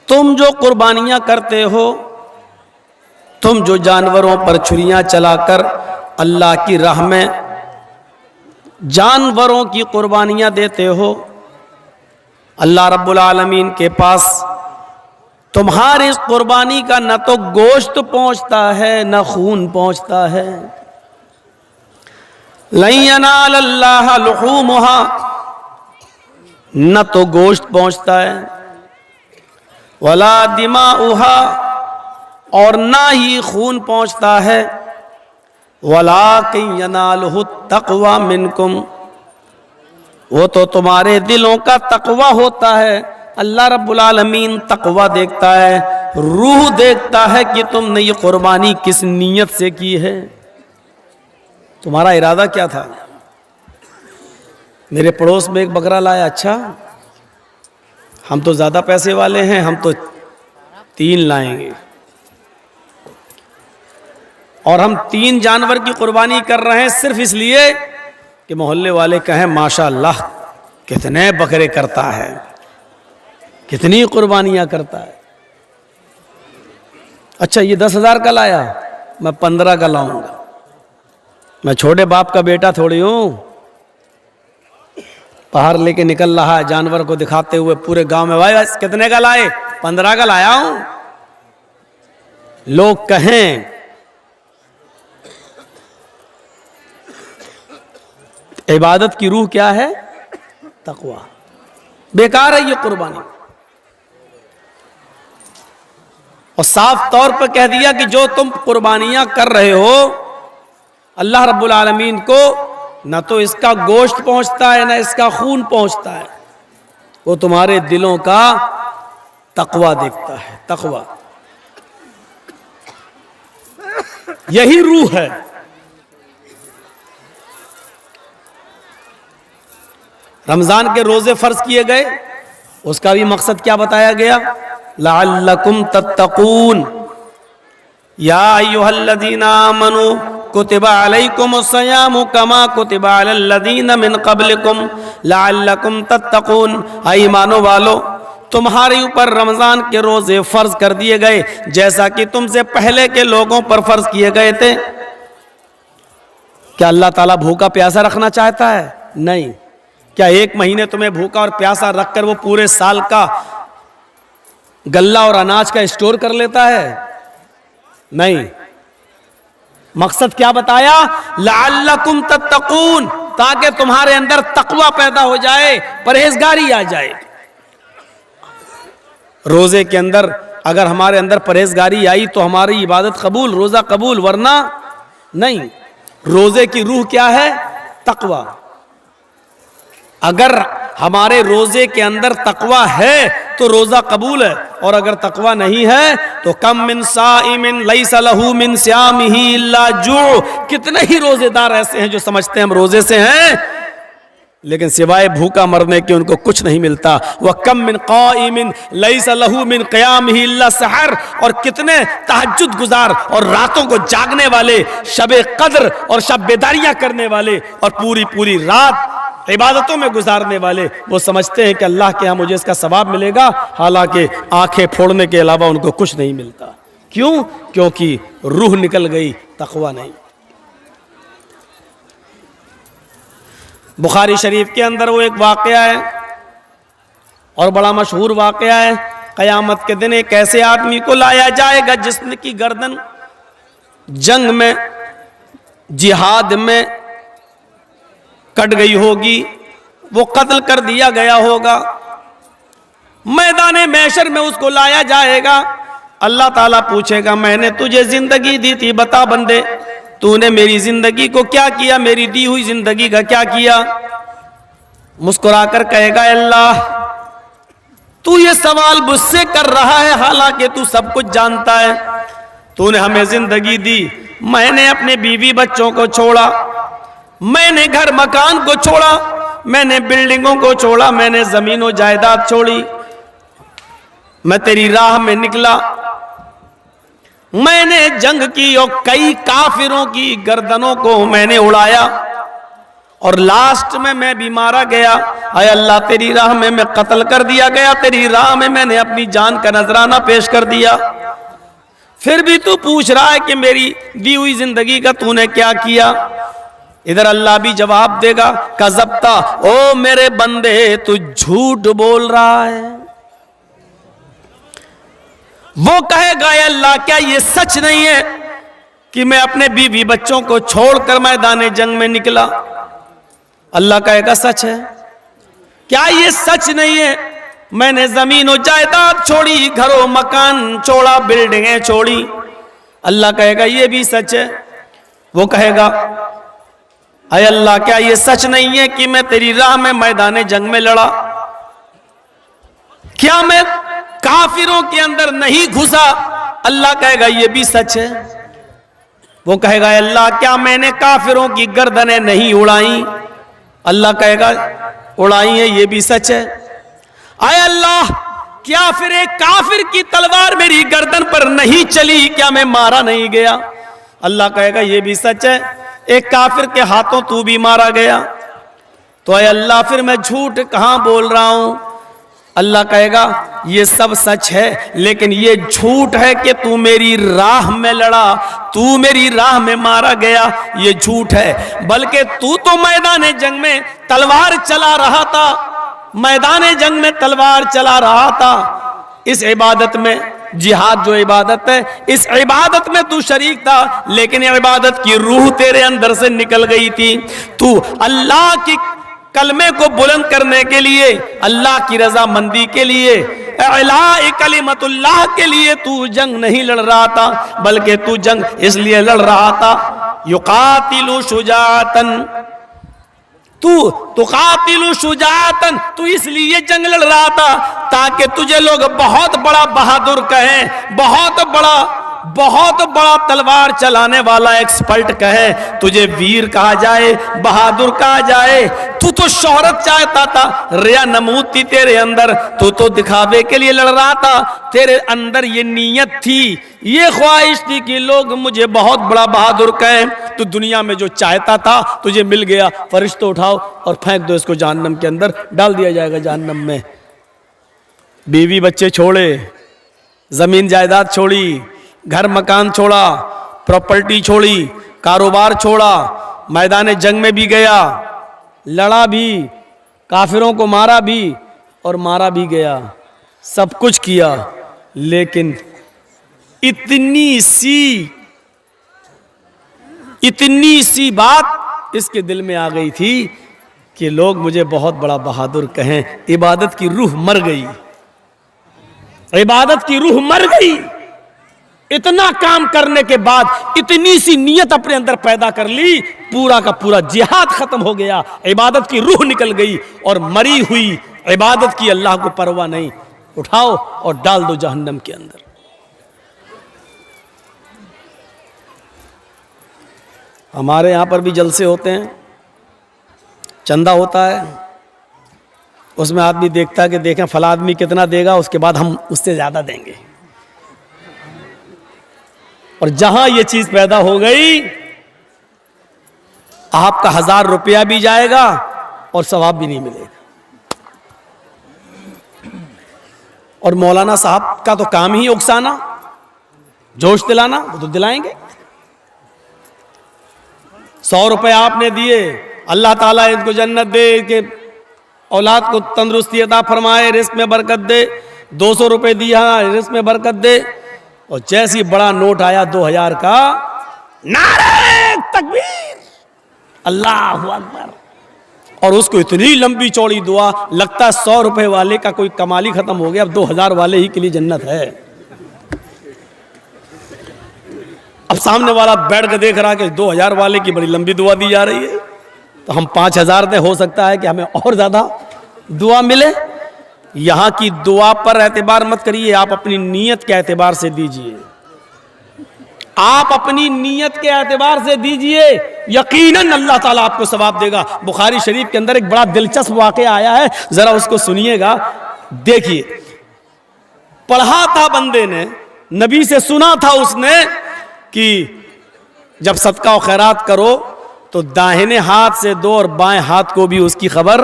तुम जो कुर्बानियां करते हो, तुम जो जानवरों पर छुरियां चलाकर अल्लाह की राह में जानवरों की कुर्बानियां देते हो, अल्लाह रब्बुल आलमीन के पास तुम्हारी इस कुर्बानी का न तो गोश्त पहुंचता है न खून पहुंचता है। लन यनालल्लाह लुहूमुहा, न तो गोश्त पहुंचता है, वला दिमाउहा, और ना ही खून पहुंचता है, वलाकिन यनालुहु तक़वा मिनकुम, वो तो तुम्हारे दिलों का तक़वा होता है। अल्लाह रब्बुल आलमीन तक़वा देखता है, रूह देखता है कि तुमने ये कुर्बानी किस नीयत से की है, तुम्हारा इरादा क्या था। मेरे पड़ोस में एक बकरा लाया, अच्छा हम तो ज़्यादा पैसे वाले हैं, हम तो 3 लाएंगे, और हम 3 जानवर की कुर्बानी कर रहे हैं सिर्फ इसलिए कि मोहल्ले वाले कहें माशाअल्लाह कितने बकरे करता है, कितनी कुर्बानियां करता है। अच्छा ये 10,000 का लाया, मैं 15 का लाऊंगा, मैं छोटे बाप का बेटा थोड़ी हूं। बाहर लेके निकल रहा है जानवर को दिखाते हुए पूरे गांव में, भाई कितने का लाए, 15 का लाया हूं। लोग कहें इबादत की रूह क्या है, तकवा। बेकार है ये कुर्बानी। और साफ तौर पर कह दिया कि जो तुम कुर्बानियां कर रहे हो अल्लाह रब्बुल आलमीन को न तो इसका गोश्त पहुंचता है न इसका खून पहुंचता है, वो तुम्हारे दिलों का तकवा देखता है। तकवा यही रूह है। रमजान के रोजे फर्ज किए गए, उसका भी मकसद क्या बताया गया, लअल्लकुम तत्तकून, या अय्युहल्लज़ीना आमनू कुतिबा अलैकुमुस्सियामु कमा कुतिबा अलल्लज़ीना मिन क़ब्लिकुम लअल्लकुम तत्तकून। ऐ ईमानो वालो, तुम्हारे ऊपर रमजान के रोजे फर्ज कर दिए गए जैसा कि तुमसे पहले के लोगों पर फर्ज किए गए थे। क्या अल्लाह ताला भूखा प्यासा रखना चाहता है? नहीं। क्या 1 महीने तुम्हें भूखा और प्यासा रखकर वो पूरे साल का गल्ला और अनाज का स्टोर कर लेता है? नहीं। मकसद क्या बताया, लअल्लकुम तत्तकून, ताकि तुम्हारे अंदर तकवा पैदा हो जाए, परहेजगारी आ जाए। रोजे के अंदर अगर हमारे अंदर परहेजगारी आई तो हमारी इबादत कबूल, रोजा कबूल, वरना नहीं। रोजे की रूह क्या है, तकवा। अगर हमारे रोजे के अंदर तकवा है तो रोजा कबूल है, और अगर तकवा नहीं है तो कम मिन साइमिन लैसा लहू मिन सियामिही इल्ला जू, कितने ही रोजेदार ऐसे हैं जो समझते हैं हम रोजे से हैं लेकिन सिवाय भूखा मरने के उनको कुछ नहीं मिलता। वह कम मिन क़ाइमिन लैसा लहू मिन क़ियामिही इल्ला सहर, और कितने तहज्जुद गुजार और रातों को जागने वाले, शबे कद्र और शब बेदारियां करने वाले और पूरी पूरी रात इबादतों में गुजारने वाले, वो समझते हैं कि अल्लाह के यहाँ मुझे इसका सवाब मिलेगा, हालांकि आंखें फोड़ने के अलावा उनको कुछ नहीं मिलता। क्यों? क्योंकि रूह निकल गई, तकवा नहीं। बुखारी शरीफ के अंदर वो एक वाकया है और बड़ा मशहूर वाकया है। क़यामत के दिन एक ऐसे आदमी को लाया जाएगा जिसकी गर्दन जंग में, जिहाद में कट गई होगी, वो कत्ल कर दिया गया होगा। मैदान महशर में उसको लाया जाएगा। अल्लाह ताला पूछेगा, मैंने तुझे जिंदगी दी थी, बता बंदे तूने मेरी जिंदगी को क्या किया, मेरी दी हुई जिंदगी का क्या किया। मुस्कुराकर कहेगा, अल्लाह तू ये सवाल मुझसे कर रहा है, हालांकि तू सब कुछ जानता है। तूने हमें जिंदगी दी, मैंने अपने बीवी बच्चों को छोड़ा, मैंने घर मकान को छोड़ा, मैंने बिल्डिंगों को छोड़ा, मैंने जमीनों जायदाद छोड़ी, मैं तेरी राह में निकला, मैंने जंग की और कई काफिरों की गर्दनों को मैंने उड़ाया, और लास्ट में मैं भी मारा गया। आय अल्लाह तेरी राह में मैं कत्ल कर दिया गया, तेरी राह में मैंने अपनी जान का नजराना पेश कर दिया, फिर भी तू पूछ रहा है कि मेरी दी हुई जिंदगी का तूने क्या किया। इधर अल्लाह भी जवाब देगा, कज़ब्ता, ओ मेरे बंदे तू झूठ बोल रहा है। वो कहेगा अल्लाह क्या ये सच नहीं है कि मैं अपने बीवी बच्चों को छोड़कर मैदान जंग में निकला? अल्लाह कहेगा सच है। क्या ये सच नहीं है मैंने जमीन और जायदाद छोड़ी, घरों मकान छोड़ा, बिल्डिंगें छोड़ी? अल्लाह कहेगा ये भी सच है। वो कहेगा अय अल्लाह क्या ये सच नहीं है कि मैं तेरी राह में मैदान जंग में लड़ा? क्या मैं काफिरों के अंदर नहीं घुसा? अल्लाह कहेगा ये भी सच है। वो कहेगा अल्लाह क्या मैंने काफिरों की गर्दनें नहीं उड़ाई? अल्लाह कहेगा उड़ाई है, ये भी सच है। आय अल्लाह क्या फिर एक काफिर की तलवार मेरी गर्दन पर नहीं चली? क्या मैं मारा नहीं गया? अल्लाह कहेगा ये भी सच है। एक काफिर के हाथों तू भी मारा गया। तो आय अल्लाह फिर मैं झूठ कहां बोल रहा हूं? अल्लाह कहेगा ये सब सच है, लेकिन ये झूठ है कि तू मेरी राह में लड़ा, तू मेरी राह में मारा गया, ये झूठ है। बल्कि तू तो मैदान जंग में तलवार चला रहा था, मैदान जंग में तलवार चला रहा था। इस इबादत में, जिहाद जो इबादत है, इस इबादत में तू शरीक था, लेकिन इबादत की रूह तेरे अंदर से निकल गई थी। तू अल्लाह की कलमे को बुलंद करने के लिए, अल्लाह की रजामंदी के लिए, इलाए कलिमतुल्लाह के लिए तू जंग नहीं लड़ रहा था, बल्कि तू जंग इसलिए लड़ रहा था युकातिलु शुजातन, तू तुकातिलु शुजातन, तू इसलिए जंग लड़ रहा था ताकि तुझे लोग बहुत बड़ा बहादुर कहें, बहुत बड़ा तलवार चलाने वाला एक्सपर्ट कहे, तुझे वीर कहा जाए, बहादुर कहा जाए। तू तो शोहरत चाहता था, रिया नमूद थी तेरे अंदर, तू तो दिखावे के लिए लड़ रहा था। तेरे अंदर ये नीयत थी, ये ख्वाहिश थी कि लोग मुझे बहुत बड़ा बहादुर कहें। तो दुनिया में जो चाहता था तुझे मिल गया। फरिश्तों उठाओ और फेंक दो इसको जहन्नम के अंदर, डाल दिया जाएगा जहन्नम में। बीवी बच्चे छोड़े, जमीन जायदाद छोड़ी, घर मकान छोड़ा, प्रॉपर्टी छोड़ी, कारोबार छोड़ा, मैदान जंग में भी गया, लड़ा भी, काफिरों को मारा भी और मारा भी गया, सब कुछ किया, लेकिन इतनी सी बात इसके दिल में आ गई थी कि लोग मुझे बहुत बड़ा बहादुर कहें। इबादत की रूह मर गई, इबादत की रूह मर गई। इतना काम करने के बाद इतनी सी नियत अपने अंदर पैदा कर ली, पूरा का पूरा जिहाद खत्म हो गया, इबादत की रूह निकल गई और मरी हुई इबादत की अल्लाह को परवाह नहीं। उठाओ और डाल दो जहन्नम के अंदर। हमारे यहां पर भी जलसे होते हैं, चंदा होता है, उसमें आदमी देखता है कि देखें फला आदमी कितना देगा, उसके बाद हम उससे ज्यादा देंगे। और जहां ये चीज पैदा हो गई, आपका 1000 रुपया भी जाएगा और सवाब भी नहीं मिलेगा। और मौलाना साहब का तो काम ही उकसाना, जोश दिलाना, वो तो दिलाएंगे। 100 रुपए आपने दिए, अल्लाह ताला इनको जन्नत दे, कि औलाद को तंदुरुस्ती अता फरमाए, रिस्क में बरकत दे। 200 रुपए दिया, रिस्क में बरकत दे। और जैसी बड़ा नोट आया 2000 का, नारे तकबीर, अल्लाहु अकबर, और उसको इतनी लंबी चौड़ी दुआ, लगता है 100 रुपए वाले का कोई कमाल ही खत्म हो गया, अब 2000 वाले ही के लिए जन्नत है। अब सामने वाला बैठ के देख रहा है कि 2000 वाले की बड़ी लंबी दुआ दी जा रही है, तो हम 5000 दे, हो सकता है कि हमें और ज्यादा दुआ मिले। यहां की दुआ पर एतबार मत करिए, आप अपनी नीयत के एतबार से दीजिए, आप अपनी नीयत के एतबार से दीजिए, यकीनन अल्लाह ताला आपको सवाब देगा। बुखारी शरीफ के अंदर एक बड़ा दिलचस्प वाकया आया है, जरा उसको सुनिएगा। देखिए, पढ़ा था बंदे ने, नबी से सुना था उसने कि जब सदका और खैरात करो तो दाहिने हाथ से दो और बाएं हाथ को भी उसकी खबर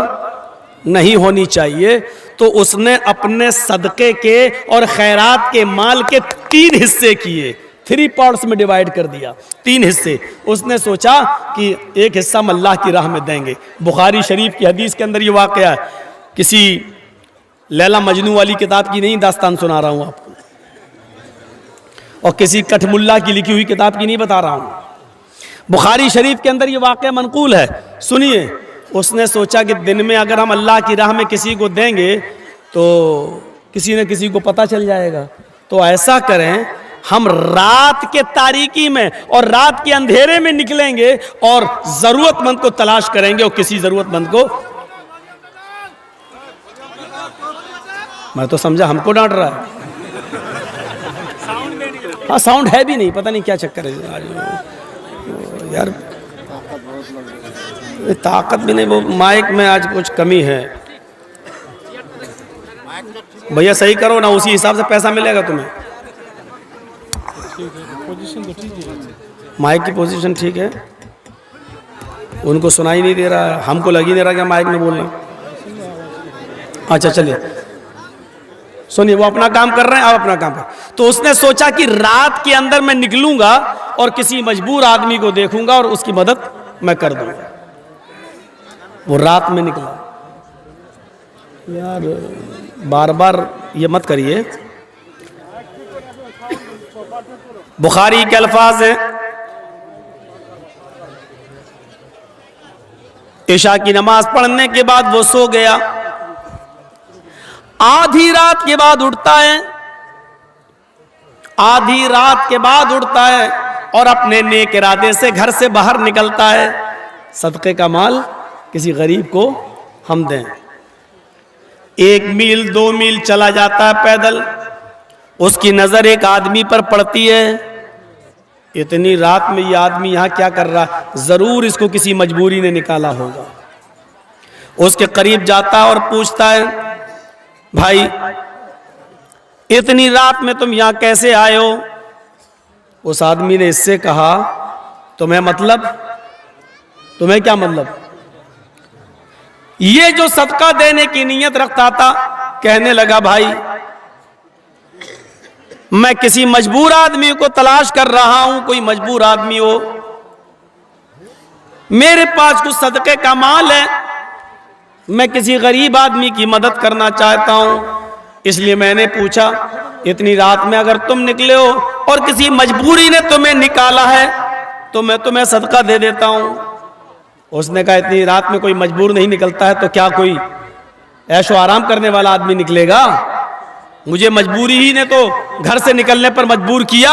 नहीं होनी चाहिए। तो उसने अपने सदके के और खैरात के माल के 3 हिस्से किए, 3 पार्ट्स में डिवाइड कर दिया, 3 हिस्से। उसने सोचा कि एक हिस्सा हम अल्लाह की राह में देंगे। बुखारी शरीफ की हदीस के अंदर ये वाक़या है, किसी लैला मजनू वाली किताब की नहीं दास्तान सुना रहा हूं आपको, और किसी कठमुल्ला की लिखी हुई किताब की नहीं बता रहा हूं। बुखारी शरीफ के अंदर ये वाक़या मनकूल है, सुनिए। उसने सोचा कि दिन में अगर हम अल्लाह की राह में किसी को देंगे तो किसी न किसी को पता चल जाएगा, तो ऐसा करें हम रात के तारीकी में और रात के अंधेरे में निकलेंगे और जरूरतमंद को तलाश करेंगे, और किसी जरूरतमंद को, मैं तो समझा हमको डांट रहा है। हाँ साउंड है भी नहीं, पता नहीं क्या चक्कर है यार, ताकत भी नहीं, वो माइक में आज कुछ कमी है। भैया सही करो ना, उसी हिसाब से पैसा मिलेगा तुम्हें। माइक की पोजीशन ठीक है, उनको सुनाई नहीं दे रहा है, हमको लग ही नहीं रहा क्या माइक में बोलना। अच्छा चलिए सुनिए, वो अपना काम कर रहे हैं, आप अपना काम कर। तो उसने सोचा कि रात के अंदर मैं निकलूंगा और किसी मजबूर आदमी को देखूंगा और उसकी मदद मैं कर दूंगा। वो रात में निकला। यार बार बार ये मत करिए। बुखारी के अल्फाज हैं, इशा की नमाज पढ़ने के बाद वो सो गया। आधी रात के बाद उठता है, आधी रात के बाद उठता है और अपने नेक इरादे से घर से बाहर निकलता है, सदक़े का माल किसी गरीब को हम दें। 1 मील 2 मील चला जाता है पैदल, उसकी नजर एक आदमी पर पड़ती है। इतनी रात में ये आदमी यहां क्या कर रहा, जरूर इसको किसी मजबूरी ने निकाला होगा। उसके करीब जाता है और पूछता है, भाई इतनी रात में तुम यहां कैसे आए हो? उस आदमी ने इससे कहा, तुम्हें मतलब, तुम्हें क्या मतलब? ये जो सदका देने की नीयत रखता था, कहने लगा भाई मैं किसी मजबूर आदमी को तलाश कर रहा हूं, कोई मजबूर आदमी हो, मेरे पास कुछ सदके का माल है, मैं किसी गरीब आदमी की मदद करना चाहता हूं, इसलिए मैंने पूछा इतनी रात में अगर तुम निकले हो और किसी मजबूरी ने तुम्हें निकाला है तो मैं तुम्हें सदका दे देता हूं। उसने कहा इतनी रात में कोई मजबूर नहीं निकलता है, तो क्या कोई ऐशो आराम करने वाला आदमी निकलेगा? मुझे मजबूरी ही ने तो घर से निकलने पर मजबूर किया।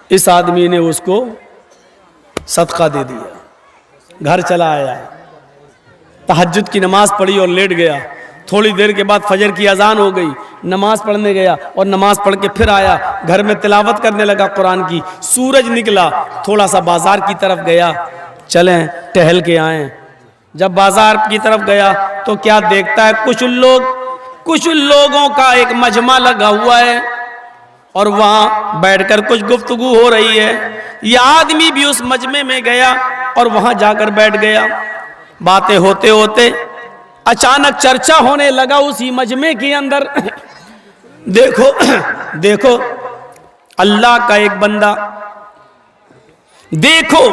इस आदमी ने उसको सदका दे दिया, घर चला आया, तहज्जुद की नमाज पढ़ी और लेट गया। थोड़ी देर के बाद फजर की अजान हो गई, नमाज पढ़ने गया और नमाज पढ़ के फिर आया, घर में तिलावत करने लगा कुरान की। सूरज निकला, थोड़ा सा बाजार की तरफ गया, चलें टहल के आए। जब बाजार की तरफ गया तो क्या देखता है, कुछ लोगों का एक मजमा लगा हुआ है और वहां बैठकर कुछ गुफ्तगू हो रही है। यह आदमी भी उस मजमे में गया और वहां जाकर बैठ गया। बातें होते होते अचानक चर्चा होने लगा उसी मजमे के अंदर। देखो अल्लाह का एक बंदा, देखो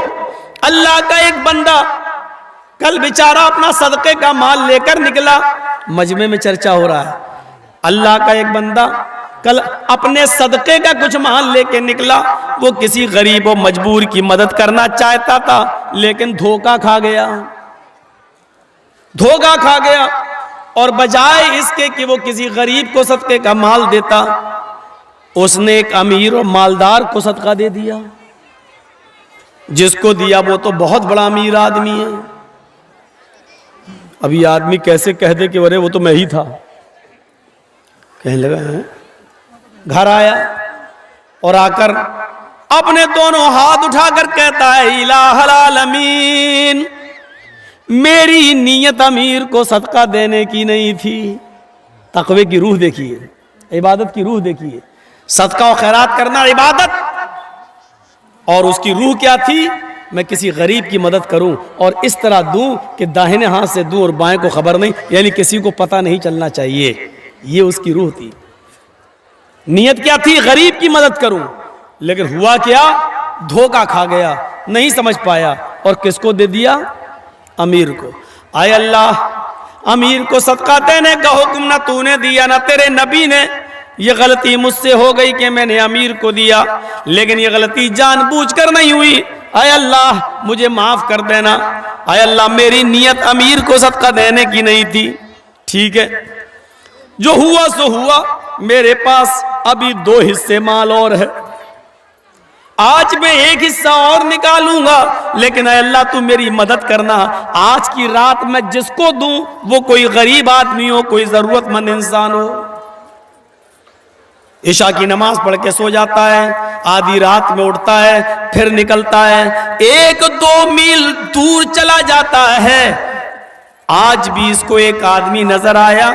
अल्लाह का एक बंदा कल बेचारा अपना सदके का माल लेकर निकला। मजमे में चर्चा हो रहा है, अल्लाह का एक बंदा कल अपने सदके का कुछ माल लेके निकला, वो किसी गरीब और मजबूर की मदद करना चाहता था, लेकिन धोखा खा गया और बजाय इसके कि वो किसी गरीब को सदके का माल देता, उसने एक अमीर और मालदार को सदका दे दिया। जिसको दिया वो तो बहुत बड़ा अमीर आदमी है। अभी आदमी कैसे कह दे कि अरे वो तो मैं ही था, कहने लगा है। घर आया और आकर अपने दोनों हाथ उठाकर कहता है, इलाहल आलमीन, मेरी नीयत अमीर को सदका देने की नहीं थी। तकवे की रूह देखिए, इबादत की रूह देखिए। सदका और खैरात करना इबादत, और उसकी रूह क्या थी? मैं किसी गरीब की मदद करूं और इस तरह दूं कि दाहिने हाथ से दूं और बाएं को खबर नहीं, यानी किसी को पता नहीं चलना चाहिए। ये उसकी रूह थी। नियत क्या थी? गरीब की मदद करूं। लेकिन हुआ क्या? धोखा खा गया, नहीं समझ पाया और किसको दे दिया? अमीर को। आय अल्लाह, अमीर को सदका देने का हुक्म ना तूने दिया ना तेरे नबी ने। ये गलती मुझसे हो गई कि मैंने अमीर को दिया, लेकिन ये गलती जानबूझकर नहीं हुई। आय अल्लाह, मुझे माफ कर देना। आय अल्लाह, मेरी नियत अमीर को सदका देने की नहीं थी। ठीक है, जो हुआ सो हुआ। मेरे पास अभी 2 हिस्से माल और है, आज मैं 1 हिस्सा और निकालूंगा, लेकिन अल्लाह तू मेरी मदद करना। आज की रात मैं जिसको दूं वो कोई गरीब आदमी हो, कोई जरूरतमंद इंसान हो। ईशा की नमाज पढ़ के सो जाता है, आधी रात में उठता है, फिर निकलता है, 1-2 मील दूर चला जाता है। आज भी इसको एक आदमी नजर आया,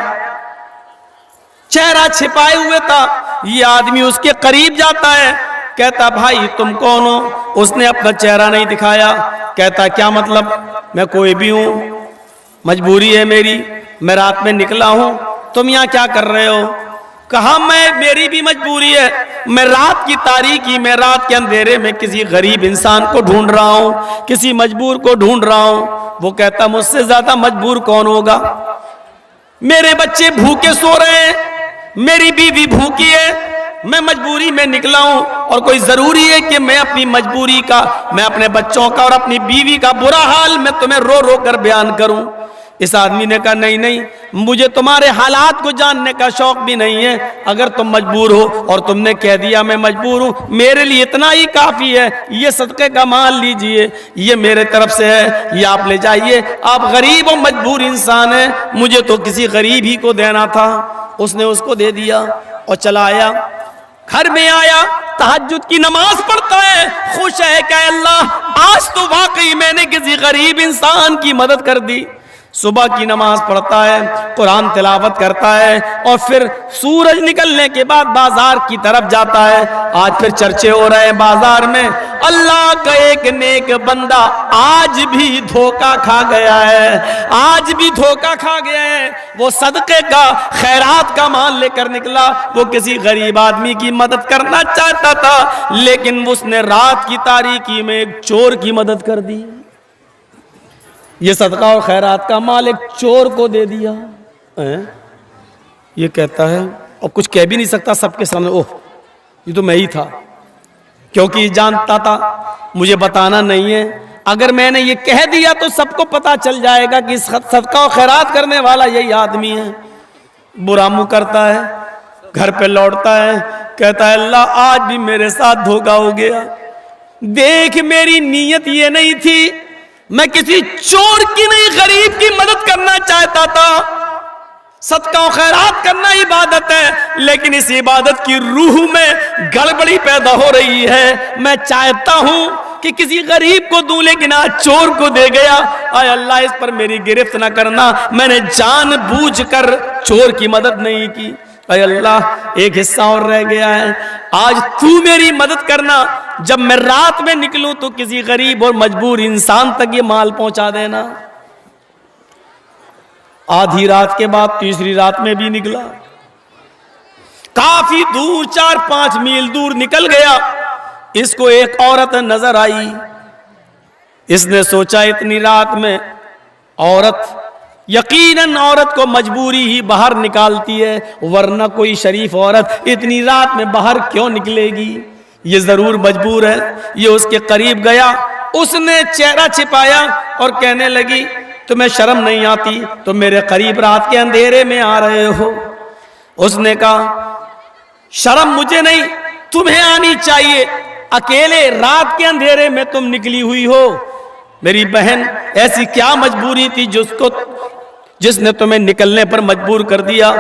चेहरा छिपाए हुए था। ये आदमी उसके करीब जाता है, कहता भाई तुम कौन हो? उसने अपना चेहरा नहीं दिखाया। कहता क्या मतलब? मैं कोई भी हूं, मजबूरी है मेरी, मैं रात में निकला हूं, तुम यहां क्या कर रहे हो? कहा मेरी भी मजबूरी है, मैं रात की तारीकी में, रात के अंधेरे में किसी गरीब इंसान को ढूंढ रहा हूं, किसी मजबूर को ढूंढ रहा हूं। वो कहता मुझसे ज्यादा मजबूर कौन होगा? मेरे बच्चे भूखे सो रहे हैं, मेरी बीवी भूखी है, मैं मजबूरी में निकला हूं और कोई जरूरी है कि मैं अपनी मजबूरी का, मैं अपने बच्चों का और अपनी बीवी का बुरा हाल मैं तुम्हें रो रो कर बयान करूं? इस आदमी ने कहा नहीं नहीं, मुझे तुम्हारे हालात को जानने का शौक भी नहीं है। अगर तुम मजबूर हो और तुमने कह दिया मैं मजबूर हूं, मेरे लिए इतना ही काफी है। ये सदके का माल लीजिए, ये मेरे तरफ से है, ये आप ले जाइए। आप गरीब और मजबूर इंसान है, मुझे तो किसी गरीब ही को देना था। उसने उसको दे दिया और चला आया। घर में आया, तहज्जुद की नमाज पढ़ता है, खुश है कि अल्लाह आज तो वाकई मैंने किसी गरीब इंसान की मदद कर दी। सुबह की नमाज पढ़ता है, कुरान तिलावत करता है और फिर सूरज निकलने के बाद बाजार की तरफ जाता है। आज फिर चर्चे हो रहे हैं बाजार में, अल्लाह का एक नेक बंदा आज भी धोखा खा गया है, आज भी धोखा खा गया है। वो सदके का, खैरात का माल लेकर निकला, वो किसी गरीब आदमी की मदद करना चाहता था, लेकिन उसने रात की तारीकी में एक चोर की मदद कर दी। ये सदका और खैरात का माल एक चोर को दे दिया। ये कहता है और कुछ कह भी नहीं सकता सबके सामने, ओह ये तो मैं ही था, क्योंकि जानता था मुझे बताना नहीं है। अगर मैंने ये कह दिया तो सबको पता चल जाएगा कि सदका और खैरात करने वाला यही आदमी है। बुरा मुंह करता है, घर पे लौटता है, कहता है अल्लाह आज भी मेरे साथ धोखा हो गया। देख मेरी नीयत ये नहीं थी, मैं किसी चोर की नहीं गरीब की मदद करना चाहता था। सदका और खैरात करना इबादत है, लेकिन इस इबादत की रूह में गड़बड़ी पैदा हो रही है। मैं चाहता हूं कि किसी गरीब को दूं, लेकिन आज चोर को दे गया। आय अल्लाह इस पर मेरी गिरफ्त ना करना, मैंने जानबूझकर चोर की मदद नहीं की। अरे अल्लाह एक हिस्सा और रह गया है, आज तू मेरी मदद करना। जब मैं रात में निकलूं तो किसी गरीब और मजबूर इंसान तक ये माल पहुंचा देना। आधी रात के बाद तीसरी रात में भी निकला, काफी दूर 4-5 मील दूर निकल गया। इसको एक औरत नजर आई। इसने सोचा इतनी रात में औरत, यकीनन औरत को मजबूरी ही बाहर निकालती है, वरना कोई शरीफ औरत इतनी रात में बाहर क्यों निकलेगी? ये जरूर मजबूर है। ये उसके करीब गया, उसने चेहरा छिपाया और कहने लगी तुम्हें शर्म नहीं आती? तो मेरे करीब रात के अंधेरे में आ रहे हो। उसने कहा शर्म मुझे नहीं, तुम्हें आनी चाहिए। अकेले रात के अंधेरे में तुम निकली हुई हो। मेरी बहन ऐसी क्या मजबूरी थी जिसने तुम्हें निकलने पर मजबूर कर दिया?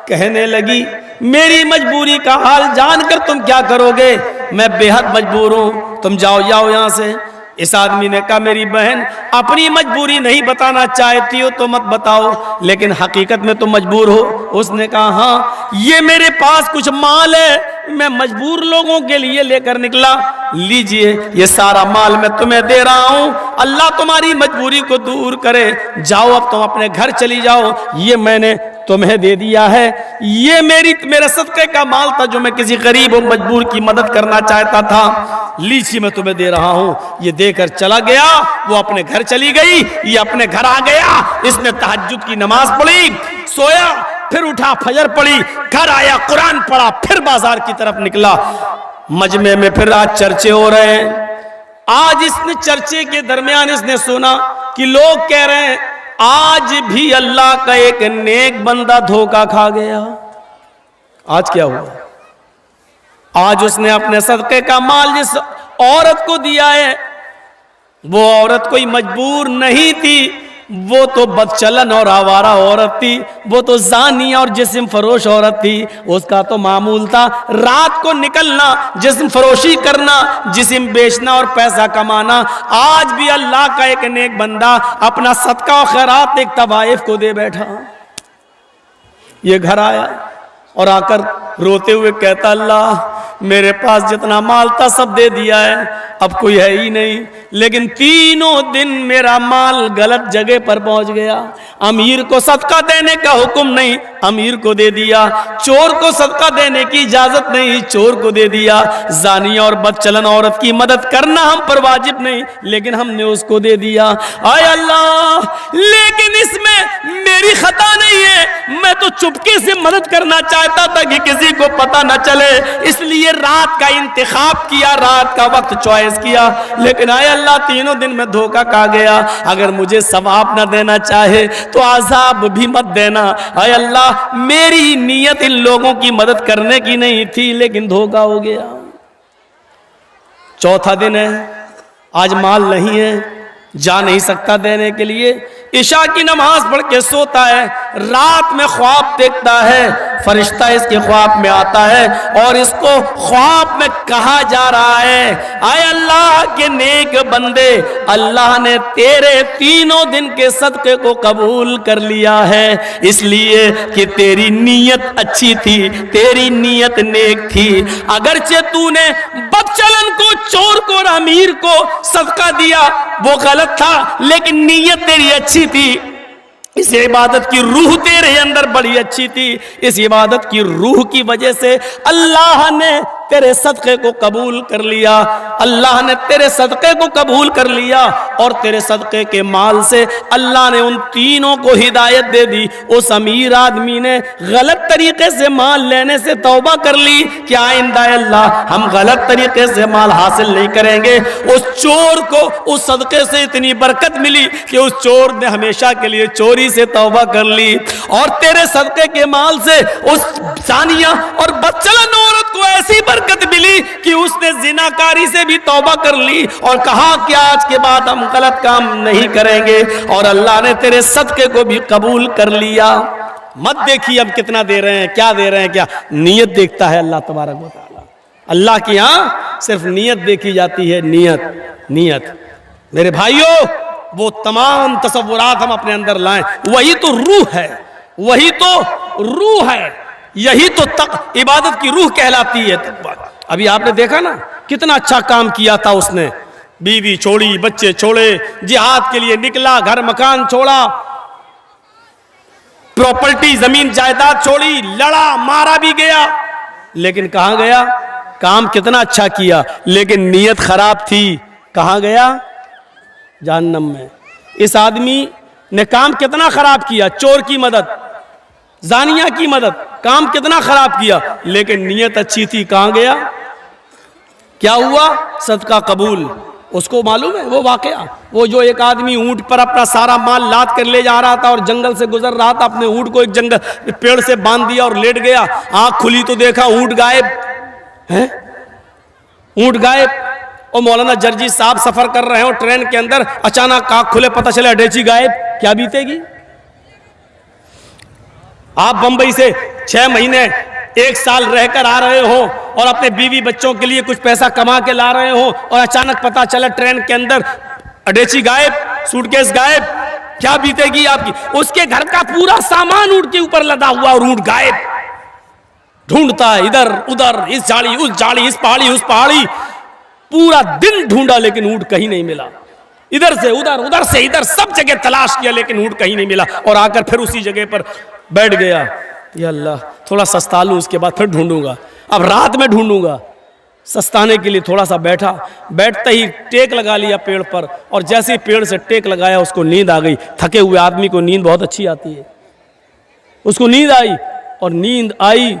कहने लगी मेरी मजबूरी का हाल जानकर तुम क्या करोगे? मैं बेहद मजबूर हूं, तुम जाओ यहां से। इस आदमी ने कहा मेरी बहन अपनी मजबूरी नहीं बताना चाहती हो तो मत बताओ, लेकिन हकीकत में तुम मजबूर हो। उसने कहा हाँ, ये मेरे पास कुछ माल है, मैं मजबूर लोगों के लिए लेकर निकला। लीजिए ये सारा माल मैं तुम्हें दे रहा हूं, अल्लाह तुम्हारी मजबूरी को दूर करे। जाओ अब तुम अपने घर चली जाओ, ये मैंने तुम्हें दे दिया है। ये मेरा सदक़े का माल था जो मैं किसी गरीब और मजबूर की मदद करना चाहता था। लीजिए मैं तुम्हें दे रहा हूं। ये देकर चला गया, वो अपने घर चली गई, ये अपने घर आ गया। इसने तहज्जुद की नमाज पढ़ी, सोया, फिर उठा, फजर पढ़ी, घर आया, कुरान पढ़ा, फिर बाजार की तरफ निकला। मजमे में फिर आज चर्चे हो रहे हैं। आज इसने चर्चे के दरमियान इसने सुना कि लोग कह रहे हैं आज भी अल्लाह का एक नेक बंदा धोखा खा गया। आज क्या हुआ? आज उसने अपने सदक़े का माल जिस औरत को दिया है, वो औरत कोई मजबूर नहीं थी, वो तो बदचलन और आवारा औरत थी, वो तो ज़ानी और जिस्म फरोश औरत थी। उसका तो मामूल था रात को निकलना, जिस्म फरोशी करना, जिस्म बेचना और पैसा कमाना। आज भी अल्लाह का एक नेक बंदा अपना सदका और खैरात एक तवाइफ को दे बैठा। ये घर आया और आकर रोते हुए कहता, अल्लाह मेरे पास जितना माल था सब दे दिया है, अब कोई है ही नहीं। लेकिन तीनों दिन मेरा माल गलत जगह पर पहुंच गया। अमीर को सदका देने का हुक्म नहीं, अमीर को दे दिया। चोर को सदका देने की इजाजत नहीं, चोर को दे दिया। जानी और बदचलन औरत की मदद करना हम पर वाजिब नहीं, लेकिन हमने उसको दे दिया। आय अल्लाह, लेकिन इसमें मेरी खता नहीं है। मैं तो चुपके से मदद करना चाहता था कि किसी को पता न चले, इसलिए रात का इंतखाब किया, रात का वक्त चॉइस किया। लेकिन आय अल्लाह, तीनों दिन में धोखा खा गया। अगर मुझे सवाब न देना चाहे तो आजाब भी मत देना। आय अल्लाह, मेरी नीयत इन लोगों की मदद करने की नहीं थी, लेकिन धोखा हो गया। चौथा दिन है, आज माल नहीं है, जा नहीं सकता देने के लिए। इशा की नमाज पढ़ के सोता है, रात में ख्वाब देखता है, फरिश्ता इसके ख्वाब में आता है और इसको ख्वाब में कहा जा रहा है, आए अल्लाह के नेक बंदे, अल्लाह ने तेरे तीनों दिन के सदक़े को कबूल कर लिया है, इसलिए कि तेरी नीयत अच्छी थी, तेरी नीयत नेक थी। अगरचे तूने बदचलन को, चोर को और अमीर को सदका दिया, वो गलत था, लेकिन नीयत तेरी अच्छी थी। इस इबादत की रूह तेरे अंदर बड़ी अच्छी थी। इस इबादत की रूह की वजह से अल्लाह ने तेरे सदक़े को कबूल कर लिया। अल्लाह ने तेरे सदक़े को कबूल कर लिया और तेरे सदक़े के माल से अल्लाह ने उन तीनों को हिदायत दे दी। उस अमीर आदमी ने गलत तरीके से माल लेने से तौबा कर ली कि आइंदा अल्लाह हम गलत तरीके से माल हासिल नहीं करेंगे। उस चोर को उस सदक़े से इतनी बरकत मिली कि उस चोर ने हमेशा के लिए चोरी से तौबा कर ली। और तेरे सदक़े के माल से उस ज़ानिया और बदचलन औरत को ऐसी बरकत मिली कि उसने जिनाकारी से भी तौबा कर ली और कहा कि आज के बाद हम गलत काम नहीं करेंगे, और अल्लाह ने तेरे सदक़े को भी कबूल कर लिया। मत देखिए अब कितना दे रहे हैं, क्या दे रहे हैं, क्या नीयत देखता है अल्लाह तबारक व तआला। अल्लाह की यहाँ सिर्फ नीयत देखी जाती है, नीयत नीयत। मेरे भाइयों, वो तमाम तसव्वुरात हम अपने अंदर लाएं, वही तो रूह है, वही तो रूह है, यही तो तक इबादत की रूह कहलाती है। अभी आपने देखा ना कितना अच्छा काम किया था उसने, बीवी छोड़ी, बच्चे छोड़े, जिहाद के लिए निकला, घर मकान छोड़ा, प्रॉपर्टी जमीन जायदाद छोड़ी, लड़ा, मारा भी गया, लेकिन कहां गया? काम कितना अच्छा किया, लेकिन नीयत खराब थी, कहां गया? जहन्नम में। इस आदमी ने काम कितना खराब किया, चोर की मदद, जानिया की मदद, काम कितना खराब किया, लेकिन नीयत अच्छी थी, कहां गया? क्या हुआ? सदका कबूल। उसको मालूम है वो वाकया, वो जो एक आदमी ऊंट पर अपना सारा माल लाद कर ले जा रहा था और जंगल से गुजर रहा था, अपने ऊंट को एक जंगल पेड़ से बांध दिया और लेट गया। आंख खुली तो देखा ऊंट गायब है, ऊंट गायब। और मौलाना जर्जी साहब सफर कर रहे हो ट्रेन के अंदर, अचानक आंख खुले, पता चला अडेची गायब, क्या बीतेगी? आप बंबई से 6 महीने 1 साल रहकर आ रहे हो और अपने बीवी बच्चों के लिए कुछ पैसा कमा के ला रहे हो और अचानक पता चला ट्रेन के अंदर अडेची गायब, सूटकेस गायब, क्या बीतेगी आपकी? उसके घर का पूरा सामान ऊंट के ऊपर लदा हुआ और ऊंट गायब। ढूंढता है इधर उधर, इस झाड़ी उस झाड़ी, इस पहाड़ी उस पहाड़ी, पूरा दिन ढूंढा लेकिन ऊंट कहीं नहीं मिला। इधर से उधर, उधर से इधर, सब जगह तलाश किया लेकिन ऊंट कहीं नहीं मिला। और आकर फिर उसी जगह पर बैठ गया, या अल्लाह थोड़ा सस्ता लूं, उसके बाद फिर ढूंढूंगा, अब रात में ढूंढूंगा। सस्ताने के लिए थोड़ा सा बैठा, बैठते ही टेक लगा लिया पेड़ पर, और जैसे ही पेड़ से टेक लगाया उसको नींद आ गई। थके हुए आदमी को नींद बहुत अच्छी आती है। उसको नींद आई, और नींद आई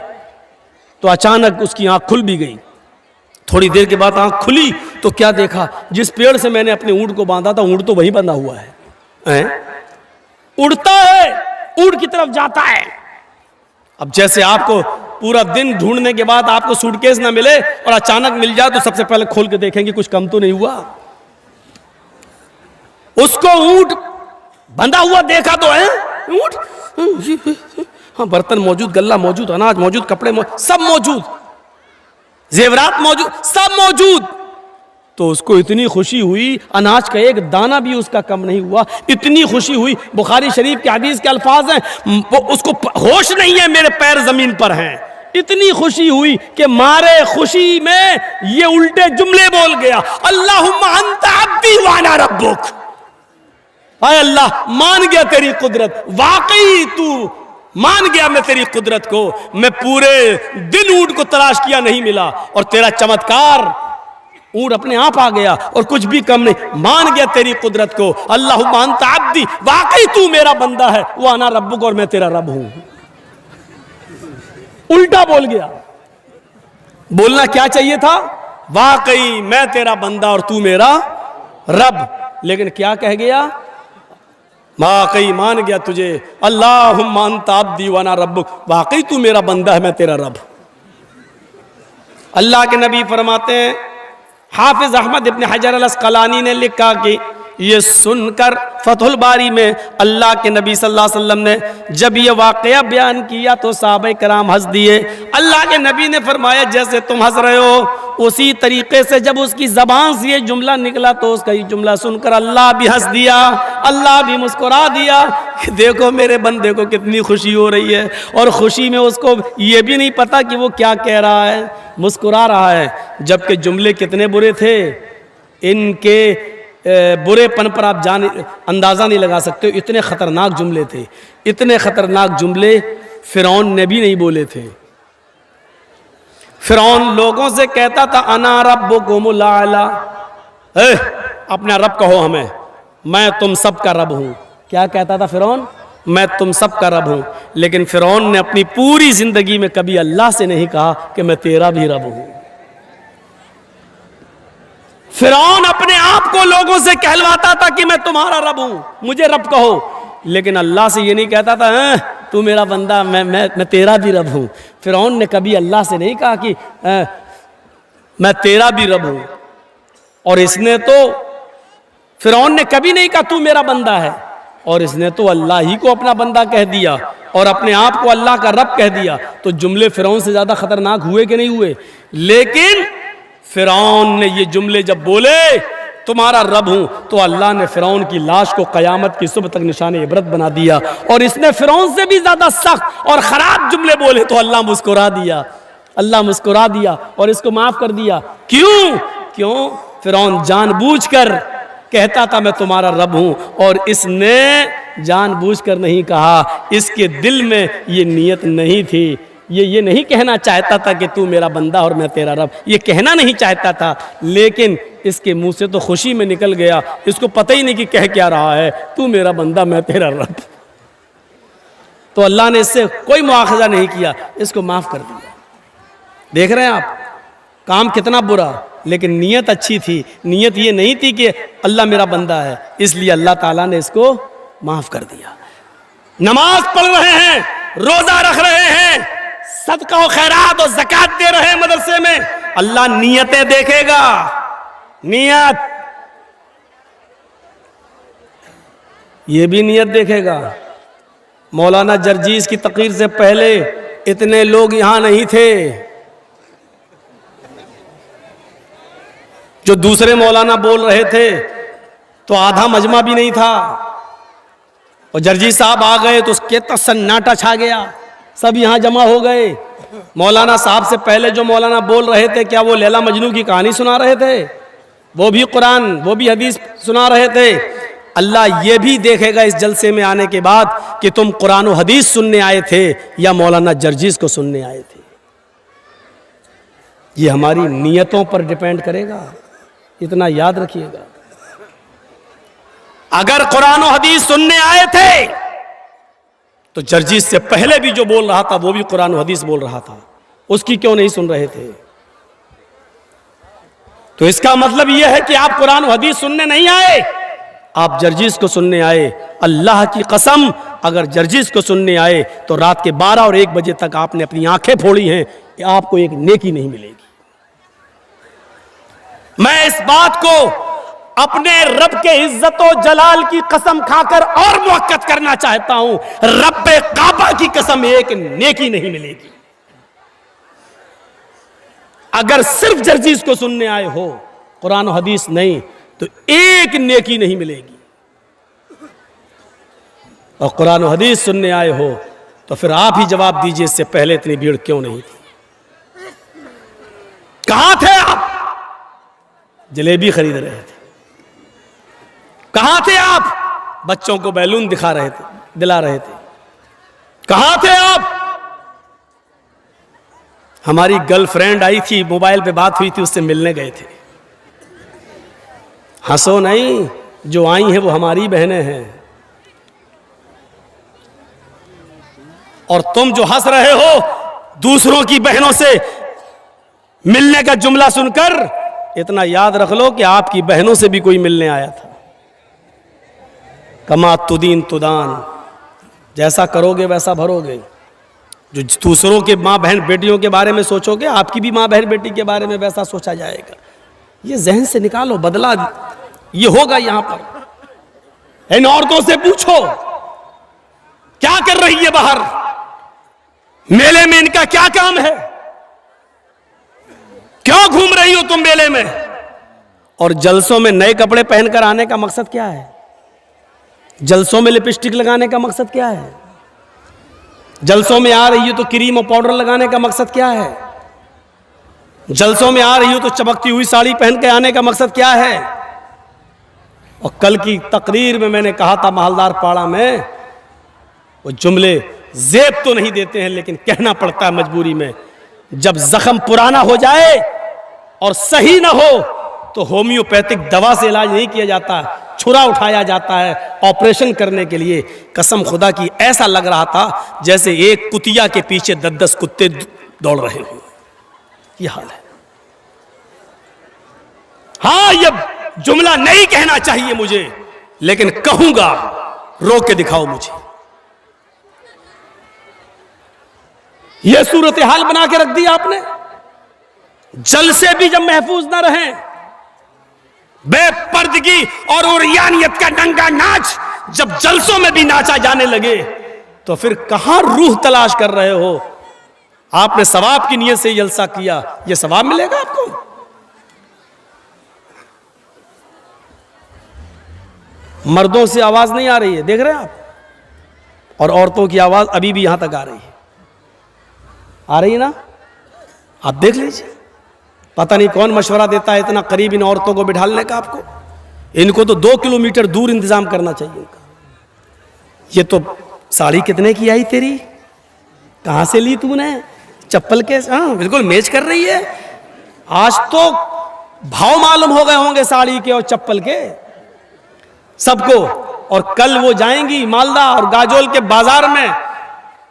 तो अचानक उसकी आंख खुल भी गई। थोड़ी देर के बाद आंख खुली तो क्या देखा, जिस पेड़ से मैंने अपने ऊंट को बांधा था, ऊंट तो वही बंधा हुआ है, उड़ता है, ऊंट की तरफ जाता है। अब जैसे आपको पूरा दिन ढूंढने के बाद आपको सूटकेस ना मिले और अचानक मिल जाए तो सबसे पहले खोल के देखेंगे कुछ कम तो नहीं हुआ। उसको ऊंट बंधा हुआ देखा तो है, ऊंट, हाँ बर्तन मौजूद, गल्ला मौजूद, अनाज मौजूद, कपड़े मौजूद, सब मौजूद, जेवरात मौजूद, सब मौजूद। तो उसको इतनी खुशी हुई, अनाज का एक दाना भी उसका कम नहीं हुआ, इतनी खुशी हुई। बुखारी शरीफ के हदीस के अल्फाज हैं, वो उसको होश नहीं है मेरे पैर जमीन पर हैं। इतनी खुशी हुई कि मारे खुशी में ये उल्टे जुमले बोल गया, अल्लाहुम्मा अंता अब्दी व अना रब्बुक। हाय अल्लाह, मान गया तेरी कुदरत, वाकई तू मान गया मैं तेरी कुदरत को। मैं पूरे दिन ऊंट को तलाश किया नहीं मिला, और तेरा चमत्कार, ऊंट अपने आप आ गया और कुछ भी कम नहीं। मान गया तेरी कुदरत को, अल्लाहुम्मा अंता अब्दी, वाकई तू मेरा बंदा है, वो अना रब्बुक, और मैं तेरा रब हूं। उल्टा बोल गया। बोलना क्या चाहिए था, वाकई मैं तेरा बंदा और तू मेरा रब। लेकिन क्या कह गया, वाकई मान गया तुझे, अल्लाहुम्मा अंता अब्दी व अना रब्बुक, वाकई तू मेरा बंदा है, मैं तेरा रब। अल्लाह के नबी फरमाते हैं, हाफिज अहमद इब्न हजर अल अस्कलानी ने लिखा कि ये सुनकर फतहुल बारी में अल्लाह के नबी सल्लल्लाहु अलैहि वसल्लम ने जब ये वाक़या बयान किया तो सहाबा कराम हंस दिए। अल्लाह के नबी ने फरमाया, जैसे तुम हंस रहे हो उसी तरीके से जब उसकी ज़बान से ये जुमला निकला तो उसका ये जुमला सुनकर अल्लाह भी हंस दिया, अल्लाह भी मुस्कुरा दिया कि देखो मेरे बंदे को कितनी खुशी हो रही है। और खुशी में उसको ये भी नहीं पता कि वो क्या कह रहा है, मुस्कुरा रहा है। जबकि जुमले कितने बुरे थे, इनके बुरेपन पर आप अंदाज़ा नहीं लगा सकते, इतने ख़तरनाक जुमले थे। इतने ख़तरनाक जुमले फ़िरौन ने भी नहीं बोले थे। फ़िरौन लोगों से कहता था, अना रब्बुकुमुल आला, अपना रब कहो हमें, मैं तुम सब का रब हूँ। क्या कहता था फ़िरौन, मैं तुम सब का रब हूँ। लेकिन फ़िरौन ने अपनी पूरी ज़िंदगी में कभी अल्लाह से नहीं कहा कि मैं तेरा भी रब हूँ। फ़िरौन अपने आप को लोगों से कहलवाता था कि मैं तुम्हारा रब हूं, मुझे रब कहो, लेकिन अल्लाह से ये नहीं कहता था तू मेरा बंदा, मैं तेरा भी रब हूं। फ़िरौन ने कभी अल्लाह से नहीं कहा कि मैं तेरा भी रब हूं। और इसने तो, फ़िरौन ने कभी नहीं कहा तू मेरा बंदा है, और इसने तो अल्लाह ही को अपना बंदा कह दिया और अपने आप को अल्लाह का रब कह दिया। तो जुमले फ़िरौन से ज़्यादा ख़तरनाक हुए कि नहीं हुए? लेकिन फ़िरौन ने ये जुमले जब बोले तुम्हारा रब हूं, तो अल्लाह ने फ़िरौन की लाश को क़यामत की सुबह तक निशाने इबरत बना दिया। और इसने फ़िरौन से भी ज़्यादा सख्त और ख़राब जुमले बोले तो अल्लाह मुस्कुरा दिया, अल्लाह मुस्कुरा दिया और इसको माफ़ कर दिया। क्यों? फ़िरौन जानबूझकर कहता था मैं तुम्हारा रब हूं, और इसने जानबूझकर नहीं कहा, इसके दिल में ये नीयत नहीं थी। ये नहीं कहना चाहता था कि तू मेरा बंदा और मैं तेरा रब, ये कहना नहीं चाहता था, लेकिन इसके मुंह से तो खुशी में निकल गया। इसको पता ही नहीं कि कह क्या रहा है, तू मेरा बंदा मैं तेरा रब। तो अल्लाह ने इससे कोई मुआखजा नहीं किया, इसको माफ कर दिया। देख रहे हैं आप, काम कितना बुरा, लेकिन नीयत अच्छी थी। नीयत ये नहीं थी कि अल्लाह मेरा बंदा है, इसलिए अल्लाह ताला ने इसको माफ कर दिया। नमाज पढ़ रहे हैं, रोजा रख रहे हैं, सदका और खैरात और ज़कात दे रहे हैं मदरसे में, अल्लाह नियतें देखेगा। नियत, ये भी नियत देखेगा। मौलाना जर्जीस की तकरीर से पहले इतने लोग यहां नहीं थे, जो दूसरे मौलाना बोल रहे थे तो आधा मजमा भी नहीं था, और जर्जीस साहब आ गए तो उसके तो सन्नाटा छा गया, सब यहां जमा हो गए। मौलाना साहब से पहले जो मौलाना बोल रहे थे, क्या वो लैला मजनू की कहानी सुना रहे थे? वो भी कुरान, वो भी हदीस सुना रहे थे। अल्लाह ये भी देखेगा इस जलसे में आने के बाद कि तुम कुरान और हदीस सुनने आए थे या मौलाना जर्जीस को सुनने आए थे। ये हमारी नियतों पर डिपेंड करेगा, इतना याद रखिएगा। अगर कुरान और हदीस सुनने आए थे तो जर्जीस से पहले भी जो बोल रहा था वो भी कुरान और हदीस बोल रहा था, उसकी क्यों नहीं सुन रहे थे? तो इसका मतलब यह है कि आप कुरान और हदीस सुनने नहीं आए, आप जर्जीस को सुनने आए। अल्लाह की कसम, अगर जर्जीस को सुनने आए तो रात के 12 और 1 बजे तक आपने अपनी आंखें फोड़ी हैं, आपको एक नेकी नहीं मिलेगी। मैं इस बात को अपने रब के इज्जत और जलाल की कसम खाकर और मुअक्कद करना चाहता हूं, रब काबा की कसम, एक नेकी नहीं मिलेगी। अगर सिर्फ जर्जीस को सुनने आए हो, कुरान और हदीस नहीं, तो एक नेकी नहीं मिलेगी। और कुरान और हदीस सुनने आए हो तो फिर आप ही जवाब दीजिए, इससे पहले इतनी भीड़ क्यों नहीं थी? कहां थे आप? जलेबी खरीद रहे थे। कहां थे आप? बच्चों को बैलून दिला रहे थे। कहां थे आप? हमारी गर्लफ्रेंड आई थी, मोबाइल पे बात हुई थी, उससे मिलने गए थे। हंसो नहीं, जो आई हैं वो हमारी बहनें हैं। और तुम जो हंस रहे हो दूसरों की बहनों से मिलने का जुमला सुनकर, इतना याद रख लो कि आपकी बहनों से भी कोई मिलने आया था। कमा तुदीन तुदान, जैसा करोगे वैसा भरोगे। जो दूसरों के माँ बहन बेटियों के बारे में सोचोगे, आपकी भी माँ बहन बेटी के बारे में वैसा सोचा जाएगा। ये जहन से निकालो, बदला ये होगा। यहां पर इन औरतों से पूछो क्या कर रही है बाहर, मेले में इनका क्या काम है, क्यों घूम रही हो तुम मेले में, और जलसों में नए कपड़े पहनकर आने का मकसद क्या है? जलसों में लिपस्टिक लगाने का मकसद क्या है? जलसों में आ रही हो तो क्रीम और पाउडर लगाने का मकसद क्या है? जलसों में आ रही हो तो चमकती हुई साड़ी पहन के आने का मकसद क्या है? और कल की तकरीर में मैंने कहा था माहलदार पाड़ा में, वो जुमले जेब तो नहीं देते हैं लेकिन कहना पड़ता है मजबूरी में। जब जख्म पुराना हो जाए और सही ना हो तो होम्योपैथिक दवा से इलाज नहीं किया जाता, छुरा उठाया जाता है ऑपरेशन करने के लिए। कसम खुदा की ऐसा लग रहा था जैसे एक कुतिया के पीछे 10-10 कुत्ते दौड़ रहे हो। यह हाल है। हाँ, यह जुमला नहीं कहना चाहिए मुझे, लेकिन कहूंगा, रोक के दिखाओ मुझे। यह सूरत हाल बना के रख दी आपने। जलसे भी जब महफूज ना रहे, बेपर्दगी और उरियानियत का नंगा नाच जब जलसों में भी नाचा जाने लगे, तो फिर कहां रूह तलाश कर रहे हो? आपने सवाब की नीयत से जलसा किया, यह सवाब मिलेगा आपको? मर्दों से आवाज नहीं आ रही है, देख रहे हैं आप, और औरतों की आवाज अभी भी यहां तक आ रही है। आ रही है ना? आप देख लीजिए। पता नहीं कौन मशवरा देता है इतना करीब इन औरतों को बिठालने का आपको। इनको तो 2 किलोमीटर दूर इंतजाम करना चाहिए इनका। ये तो साड़ी कितने की आई तेरी, कहां से ली तूने, चप्पल के, हाँ बिल्कुल मैच कर रही है। आज तो भाव मालूम हो गए होंगे साड़ी के और चप्पल के सबको। और कल वो जाएंगी मालदा और गाजोल के बाजार में,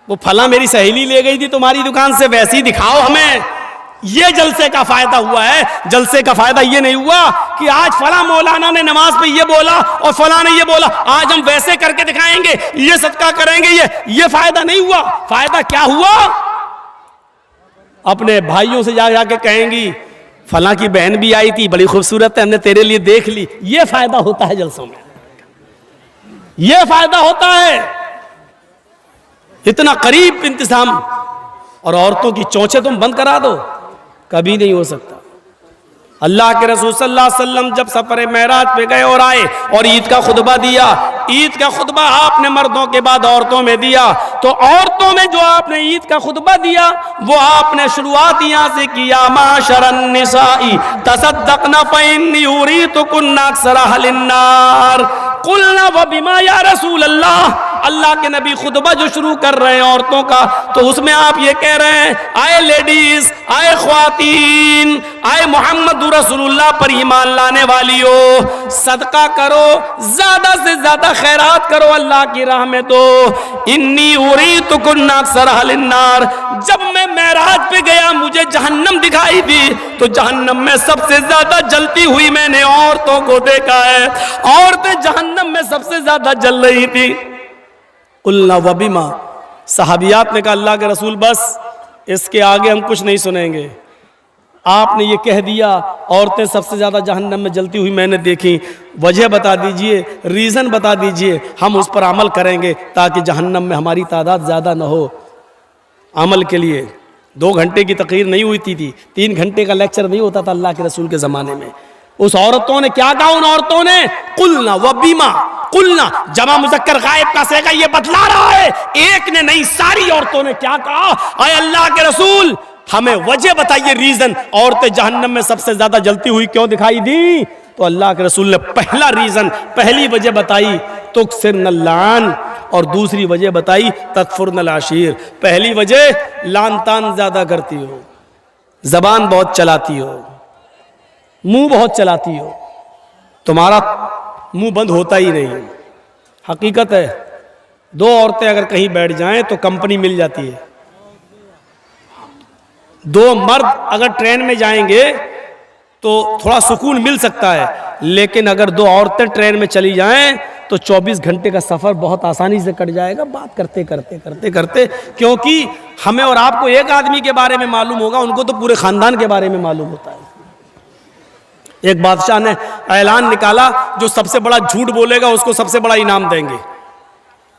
वो फला मेरी सहेली ले गई थी तुम्हारी दुकान से, वैसे ही दिखाओ हमें। ये जलसे का फायदा हुआ है। जलसे का फायदा ये नहीं हुआ कि आज फला मौलाना ने नमाज पे ये बोला और फला ने ये बोला, आज हम वैसे करके दिखाएंगे, ये सदका करेंगे। ये फायदा नहीं हुआ। फायदा क्या हुआ? अपने भाइयों से जाके कहेंगी फला की बहन भी आई थी, बड़ी खूबसूरत है, हमने तेरे लिए देख ली। ये फायदा होता है जलसों में, ये फायदा होता है। इतना करीब इंतजाम। और औरतों की चोंचे तुम बंद करा दो, कभी नहीं हो सकता। अल्लाह के रसूल सल्लल्लाहु अलैहि वसल्लम जब सफर मेराज पे गए और आए और ईद का खुतबा दिया, ईद का खुतबा आपने मर्दों के बाद औरतों में दिया, तो औरतों में जो आपने ईद का खुतबा दिया वो आपने शुरुआत यहाँ से किया, माशरन निसाई तसद्दक़ना फ़इन्नी उरीतुकुन्ना अक्सरा लिन्नार कुलना व बिमा या रसूल अल्लाह। अल्लाह के नबी खुतबा जो शुरू कर रहे हैं औरतों का, तो उसमें आप ये कह रहे हैं, आए लेडीज, आए ख्वातीन, आए मोहम्मद रसूलुल्लाह पर ईमान लाने वाली हो, सदका करो, ज्यादा से ज्यादा खैरात करो अल्लाह की राह में। तो इन्नी उरीतुकुन्ना अक्सरा लिन्नार, जब मैं मेराज पे गया मुझे जहन्नम दिखाई दी, तो जहन्नम में सबसे ज्यादा जलती हुई मैंने औरतों को देखा है। औरतें जहन्नम में सबसे ज्यादा जल रही थी। कुल्ला वबिमा, सहाबियात ने कहा अल्लाह के रसूल बस इसके आगे हम कुछ नहीं सुनेंगे, आपने ये कह दिया औरतें सबसे ज़्यादा जहन्नम में जलती हुई मैंने देखी, वजह बता दीजिए, रीज़न बता दीजिए, हम उस पर अमल करेंगे ताकि जहन्नम में हमारी तादाद ज़्यादा ना हो। अमल के लिए 2 घंटे की तकरीर नहीं हुई थी, 3 घंटे का लेक्चर नहीं होता था अल्लाह के रसूल के ज़माने में। उस औरतों ने क्या कहा, उन औरतों ने कुलना वबीमा, कुलना जमा मुज़क्कर गायब का सेगा ये बतला रहा है, एक ने नहीं सारी औरतों ने क्या कहा, आए अल्लाह के रसूल हमें वजह बताइए, रीजन, औरतें जहन्नम में सबसे ज्यादा जलती हुई क्यों दिखाई दी। तो अल्लाह के रसूल ने पहला रीजन, पहली वजह बताई तुक्सिरन लान, और दूसरी वजह बताई तकफुरन आशीर। पहली वजह लान तान ज्यादा करती हो, जबान बहुत चलाती हो, मुंह बहुत चलाती हो, तुम्हारा मुंह बंद होता ही नहीं। हकीकत है 2 औरतें अगर कहीं बैठ जाएं तो कंपनी मिल जाती है। 2 मर्द अगर ट्रेन में जाएंगे तो थोड़ा सुकून मिल सकता है, लेकिन अगर 2 औरतें ट्रेन में चली जाएं तो 24 घंटे का सफर बहुत आसानी से कट जाएगा, बात करते करते करते करते। क्योंकि हमें और आपको एक आदमी के बारे में मालूम होगा, उनको तो पूरे खानदान के बारे में मालूम होता है। एक बादशाह ने ऐलान निकाला, जो सबसे बड़ा झूठ बोलेगा उसको सबसे बड़ा इनाम देंगे।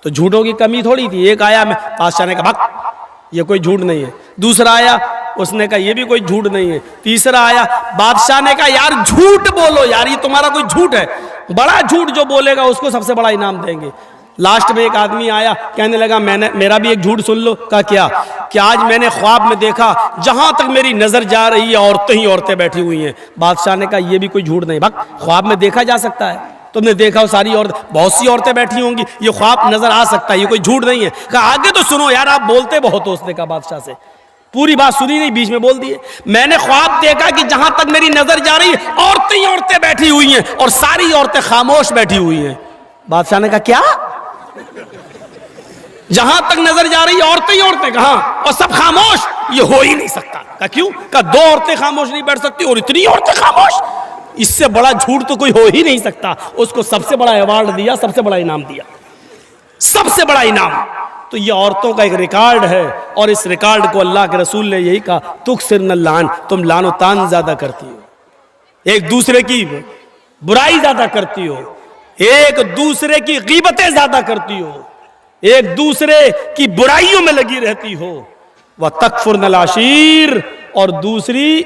तो झूठों की कमी थोड़ी थी। एक आया, मैं बादशाह ने कहा भाग ये कोई झूठ नहीं है। दूसरा आया, उसने कहा ये भी कोई झूठ नहीं है। तीसरा आया, बादशाह ने कहा यार झूठ बोलो यार, ये तुम्हारा कोई झूठ है, बड़ा झूठ जो बोलेगा उसको सबसे बड़ा इनाम देंगे। लास्ट में एक आदमी आया, कहने लगा मेरा भी एक झूठ सुन लो। कहा क्या? कि आज मैंने ख्वाब में देखा, जहां तक मेरी नजर जा रही है औरतें ही औरतें बैठी हुई हैं। बादशाह ने कहा ये भी कोई झूठ नहीं, भाग ख्वाब में देखा जा सकता है, तुमने देखा सारी औरत, बहुत सी औरतें बैठी होंगी, ये ख्वाब नजर आ सकता है, ये कोई झूठ नहीं है। कहा आगे तो सुनो यार, आप बोलते बहुत हो। उसने कहा बादशाह से, पूरी बात सुनी नहीं, बीच में बोल दिए। मैंने ख्वाब देखा कि जहां तक मेरी नजर जा रही है औरतें ही औरतें बैठी हुई हैं और सारी औरतें खामोश बैठी हुई हैं। बादशाह ने कहा क्या? जहां तक नजर जा रही है औरतें ही औरतें, कहां, और सब खामोश, ये हो ही नहीं सकता। कहा क्यों? कहा 2 औरतें खामोश नहीं बैठ सकती और इतनी औरतें खामोश, इससे बड़ा झूठ तो कोई हो ही नहीं सकता। उसको सबसे बड़ा अवार्ड दिया, सबसे बड़ा इनाम दिया, सबसे बड़ा इनाम। तो ये औरतों का एक रिकॉर्ड है, और इस रिकॉर्ड को अल्लाह के रसूल ने यही कहा, तुक्सिरन लान, तुम लानो तान ज्यादा करती हो, एक दूसरे की बुराई ज्यादा करती हो, एक दूसरे की गीबतें ज्यादा करती हो, एक दूसरे की बुराइयों में लगी रहती हो। वह तकफुरन आशीर, और दूसरी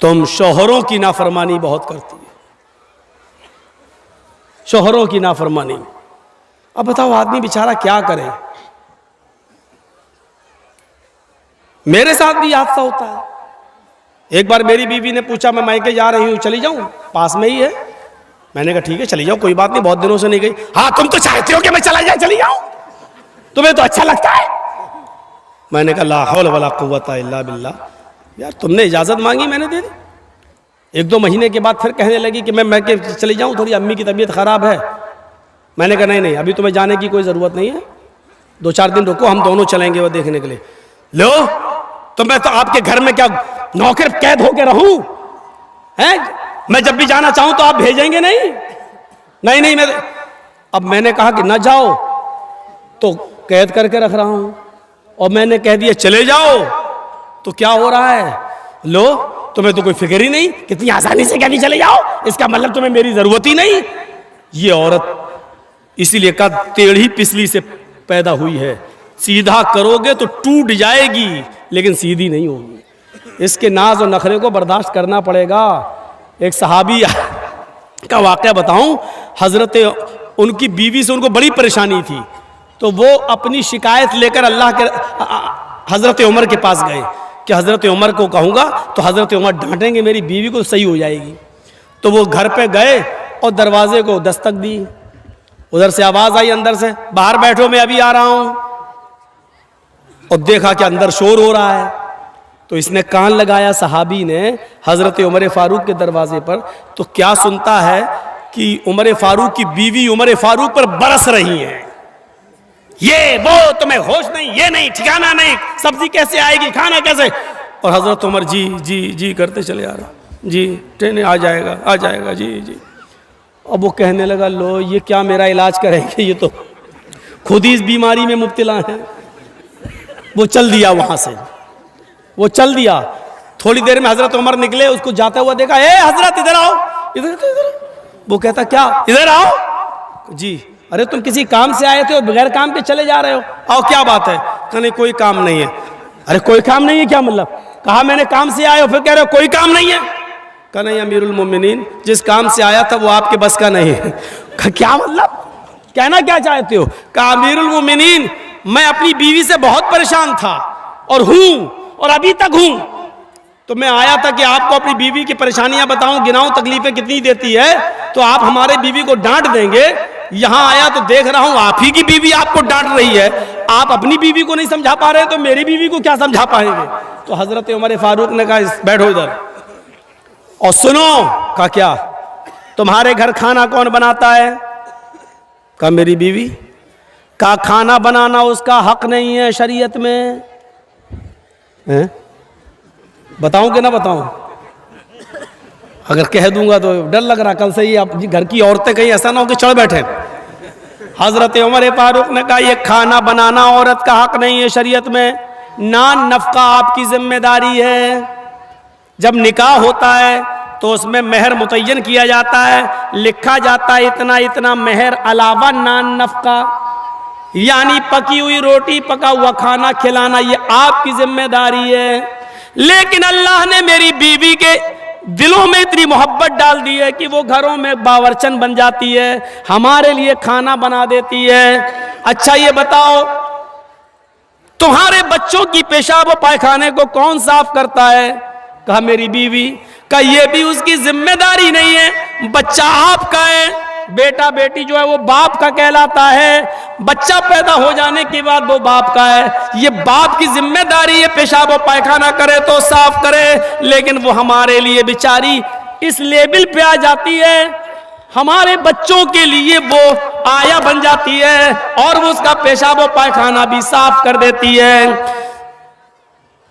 तुम शौहरों की नाफरमानी बहुत करती है, शौहरों की नाफरमानी। अब बताओ आदमी बेचारा क्या करे। मेरे साथ भी हादसा होता है। एक बार मेरी बीवी ने पूछा, मैं मायके जा रही हूं, चली जाऊं, पास में ही है। मैंने कहा ठीक है चली जाओ, कोई बात नहीं, बहुत दिनों से नहीं गई। हाँ तुम तो चाहते हो कि मैं चला जाए, चली जाऊं, तुम्हें तो अच्छा लगता है। मैंने कहा ला हौल वला कुव्वता इल्ला बिल्लाह। यार तुमने इजाजत मांगी, मैंने दे दी। 1-2 महीने के बाद फिर कहने लगी कि मैं चली जाऊं, थोड़ी अम्मी की तबीयत खराब है। मैंने कहा नहीं अभी तुम्हें जाने की कोई जरूरत नहीं है, 2-4 दिन रुको, हम दोनों चलेंगे वो देखने के लिए। लो तो मैं तो आपके घर में क्या नौकर कैद होके रहूं हैं? मैं जब भी जाना चाहूं तो आप भेजेंगे नहीं? नहीं मैं, अब मैंने कहा कि ना जाओ तो कैद करके रख रहा हूं, और मैंने कह दिया चले जाओ तो क्या हो रहा है? लो तुम्हें तो कोई फिक्र ही नहीं, कितनी आसानी से कहती चले जाओ, इसका मतलब तुम्हें मेरी जरूरत ही नहीं। ये औरत इसीलिए कहा टेढ़ी पिछली से पैदा हुई है, सीधा करोगे तो टूट जाएगी लेकिन सीधी नहीं होगी। इसके नाज और नखरे को बर्दाश्त करना पड़ेगा। एक सहाबी का वाक़या बताऊं, हज़रत उनकी बीवी से उनको बड़ी परेशानी थी, तो वो अपनी शिकायत लेकर अल्लाह के हज़रत उमर के पास गए कि हज़रत उमर को कहूँगा तो हज़रत उमर डांटेंगे, मेरी बीवी को सही हो जाएगी। तो वो घर पे गए और दरवाजे को दस्तक दी। उधर से आवाज़ आई अंदर से, बाहर बैठो मैं अभी आ रहा हूँ। और देखा कि अंदर शोर हो रहा है, तो इसने कान लगाया सहाबी ने हज़रत उमर फारूक के दरवाजे पर। तो क्या सुनता है कि उमर फारूक की बीवी उमर फारूक पर बरस रही हैं, ये वो तुम्हें होश नहीं, ये नहीं, ठिकाना नहीं, सब्जी कैसे आएगी, खाना कैसे। और हज़रत उमर जी जी जी करते चले आ रहा, जी ट्रेन आ जाएगा जी जी। अब वो कहने लगा, लो ये क्या मेरा इलाज करेंगे, ये तो खुद ही इस बीमारी में मुब्तला है। वो चल दिया वहाँ से, वो चल दिया। थोड़ी देर में हज़रत उमर निकले, उसको जाता हुआ देखा, ए हज़रत इधर आओ, इधर। वो कहता क्या, इधर आओ जी। अरे तुम किसी काम से आए थे और बगैर काम के चले जा रहे हो, आओ क्या बात है। कहने कोई काम नहीं है। अरे कोई काम नहीं है क्या मतलब, कहा मैंने काम से आए हो, फिर कह रहे हो कोई काम नहीं है। कहा नहीं अमीरुल मोमिनीन, जिस काम से आया था वो आपके बस का नहीं है। क्या मतलब, कहना क्या चाहते हो। कहा अमीरुल मोमिनीन, मैं अपनी बीवी से बहुत परेशान था और हूं और अभी तक हूं, तो मैं आया था कि आपको अपनी बीवी की परेशानियां बताऊं, गिनाऊं तकलीफें कितनी देती है, तो आप हमारे बीवी को डांट देंगे। यहां आया तो देख रहा हूं आप ही की बीवी आपको डांट रही है, आप अपनी बीवी को नहीं समझा पा रहे तो मेरी बीवी को क्या समझा पाएंगे। तो हजरत उमर फारूक ने कहा बैठो इधर और सुनो। कहा क्या, तुम्हारे घर खाना कौन बनाता है। कहा मेरी बीवी। कहा खाना बनाना उसका हक नहीं है शरीयत में। बताऊं कि ना बताऊं, अगर कह दूंगा तो डर लग रहा कल से ही आप घर की औरतें कहीं ऐसा ना हो कि चढ़ बैठे। हजरत उमर फारूक ने कहा यह खाना बनाना औरत का हक नहीं है शरीयत में, नान नफका आपकी जिम्मेदारी है। जब निकाह होता है तो उसमें मेहर मुतय्यन किया जाता है, लिखा जाता है इतना इतना मेहर अलावा नान नफका, यानी पकी हुई रोटी पका हुआ खाना खिलाना ये आपकी जिम्मेदारी है। लेकिन अल्लाह ने मेरी बीवी के दिलों में इतनी मोहब्बत डाल दी है कि वो घरों में बावर्चन बन जाती है, हमारे लिए खाना बना देती है। अच्छा ये बताओ तुम्हारे बच्चों की पेशाब पायखाने को कौन साफ करता है। कहा मेरी बीवी। कहा ये भी उसकी जिम्मेदारी नहीं है, बच्चा आपका है, बेटा बेटी जो है वो बाप का कहलाता है, बच्चा पैदा हो जाने के बाद वो बाप का है, ये बाप की जिम्मेदारी है पेशाब और पायखाना करे तो साफ करे। लेकिन वो हमारे लिए बेचारी इस लेवल पे आ जाती है, हमारे बच्चों के लिए वो आया बन जाती है और वो उसका पेशाब और पायखाना भी साफ कर देती है।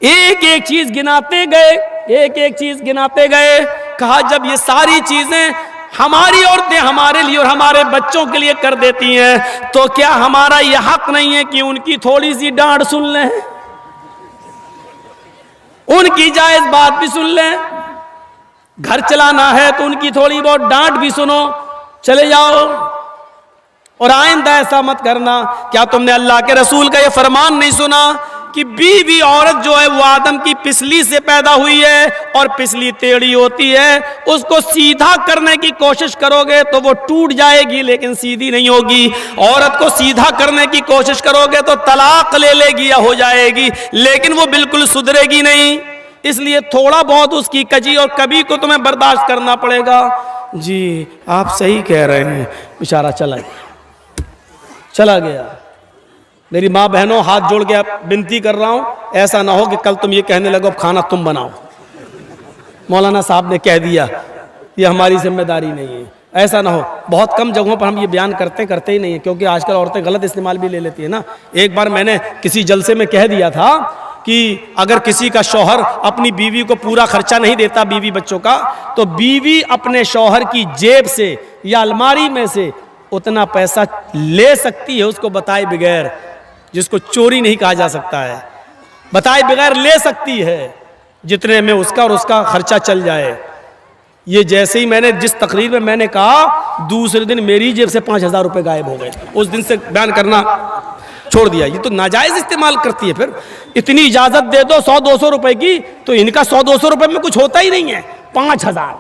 एक एक चीज गिनाते गए, एक एक चीज गिनाते गए। कहा जब ये सारी चीजें हमारी औरतें हमारे लिए और हमारे बच्चों के लिए कर देती हैं, तो क्या हमारा यह हक नहीं है कि उनकी थोड़ी सी डांट सुन लें, उनकी जायज बात भी सुन लें। घर चलाना है तो उनकी थोड़ी बहुत डांट भी सुनो, चले जाओ। और आइंदा ऐसा मत करना। क्या तुमने अल्लाह के रसूल का यह फरमान नहीं सुना कि बीवी औरत जो है वो आदम की पिसली से पैदा हुई है और पिसली टेढ़ी होती है, उसको सीधा करने की कोशिश करोगे तो वो टूट जाएगी लेकिन सीधी नहीं होगी। औरत को सीधा करने की कोशिश करोगे तो तलाक ले लेगी या हो जाएगी, लेकिन वो बिल्कुल सुधरेगी नहीं। इसलिए थोड़ा बहुत उसकी कजी और कभी को तुम्हें बर्दाश्त करना पड़ेगा। जी आप सही कह रहे हैं। बेचारा चला गया। मेरी माँ बहनों हाथ जोड़ के विनती कर रहा हूँ, ऐसा ना हो कि कल तुम ये कहने लगो अब खाना तुम बनाओ, मौलाना साहब ने कह दिया, ये हमारी जिम्मेदारी नहीं है। ऐसा ना हो। बहुत कम जगहों पर हम ये बयान करते ही नहीं है, क्योंकि आजकल औरतें गलत इस्तेमाल भी ले लेती है ना। एक बार मैंने किसी जलसे में कह दिया था कि अगर किसी का शौहर अपनी बीवी को पूरा खर्चा नहीं देता बीवी बच्चों का, तो बीवी अपने शौहर की जेब से या अलमारी में से उतना पैसा ले सकती है, उसको बताए बगैर, जिसको चोरी नहीं कहा जा सकता है, बताए बगैर ले सकती है, जितने में उसका और उसका खर्चा चल जाए। ये जैसे ही मैंने जिस तकरीर में मैंने कहा, दूसरे दिन मेरी जेब से 5,000 रुपये गायब हो गए। उस दिन से बयान करना छोड़ दिया। ये तो नाजायज इस्तेमाल करती है। फिर इतनी इजाजत दे दो 100-200 रुपए की, तो इनका 100-200 रुपए में कुछ होता ही नहीं है, 5000।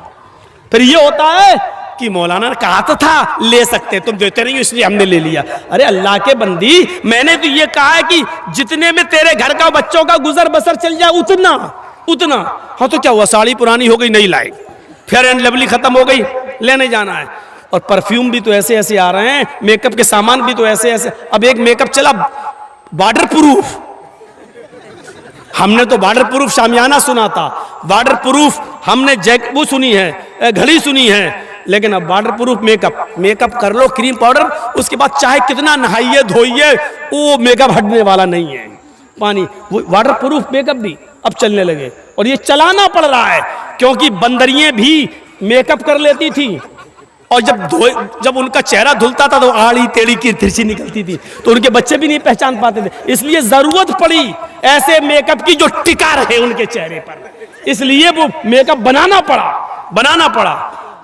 फिर ये होता है कि मौलाना ने कहा तो था ले सकते, तुम देते नहीं हो इसलिए हमने ले लिया। अरे अल्लाह के बंदी, मैंने तो ये कहा है कि जितने में तेरे घर का बच्चों का गुजर बसर चल जाए उतना उतना। हाँ तो क्या हुआ, साड़ी पुरानी हो गई नहीं लाई, फेयर एंड लवली खत्म हो गई, लेने जाना है। और परफ्यूम भी तो ऐसे ऐसे आ रहे हैं, मेकअप के सामान भी तो ऐसे ऐसे। अब एक मेकअप चला वाटर प्रूफ, हमने तो वाटर प्रूफ शामियाना सुना था, वाटर प्रूफ हमने वो सुनी है, घड़ी सुनी है, लेकिन अब वाटर प्रूफ मेकअप कर लो, क्रीम पाउडर, उसके बाद चाहे कितना नहाइए धोइए वो मेकअप हटने वाला नहीं है। पानी वो वाटर प्रूफ मेकअप भी अब चलने लगे, और ये चलाना पड़ रहा है क्योंकि बंदरियां भी मेकअप कर लेती थी, और जब उनका चेहरा धुलता था तो आड़ी टेढ़ी की तिरछी निकलती थी, तो उनके बच्चे भी नहीं पहचान पाते थे। इसलिए जरूरत पड़ी ऐसे मेकअप की जो टिका रहे उनके चेहरे पर, इसलिए वो मेकअप बनाना पड़ा।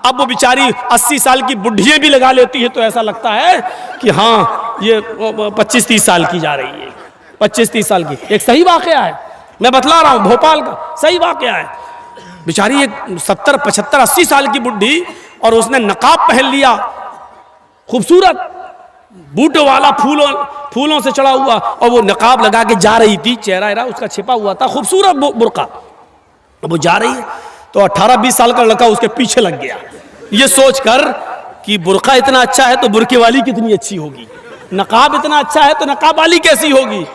अब वो बेचारी 80 साल की बुढ़ियां भी लगा लेती है, तो ऐसा लगता है कि हाँ ये 25-30 साल की जा रही है, 25-30 साल की। एक सही वाकया है, मैं बतला रहा हूं, भोपाल का सही वाकया है। बेचारी एक 70, 75, 80 साल की बुढ़ी, और उसने नकाब पहन लिया, खूबसूरत बूटे वाला, फूलों से चढ़ा हुआ, और वो नकाब लगा के जा रही थी, चेहरा उसका छिपा हुआ था, खूबसूरत बुर्का। वो जा रही है तो 18-20 साल का लड़का उसके पीछे लग गया, ये सोचकर कि बुर्का इतना अच्छा है तो बुर्के वाली कितनी अच्छी होगी, नकाब इतना अच्छा है तो नकाब वाली कैसी होगी।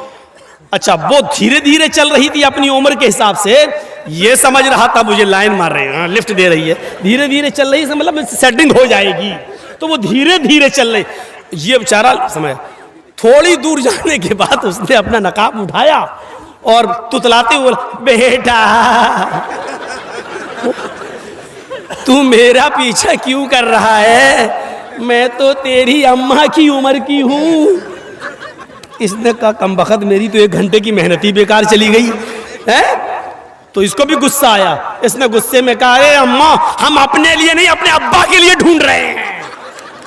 अच्छा, वो धीरे धीरे चल रही थी अपनी उम्र के हिसाब से, ये समझ रहा था मुझे लाइन मार रहे हैं, लिफ्ट दे रही है, धीरे धीरे चल रही है, मतलब सेटिंग हो जाएगी, तो वो धीरे धीरे चल रही। ये बेचारा समय थोड़ी दूर जाने के बाद उसने अपना नकाब उठाया और तुतलाते हुए, बेटा तू मेरा पीछा क्यों कर रहा है, मैं तो तेरी अम्मा की उम्र की हूं। इसने कहा कमबख्त, मेरी तो 1 घंटे की मेहनत ही बेकार चली गई है। तो इसको भी गुस्सा आया, इसने गुस्से में कहा, अरे अम्मा हम अपने लिए नहीं अपने अब्बा के लिए ढूंढ रहे हैं,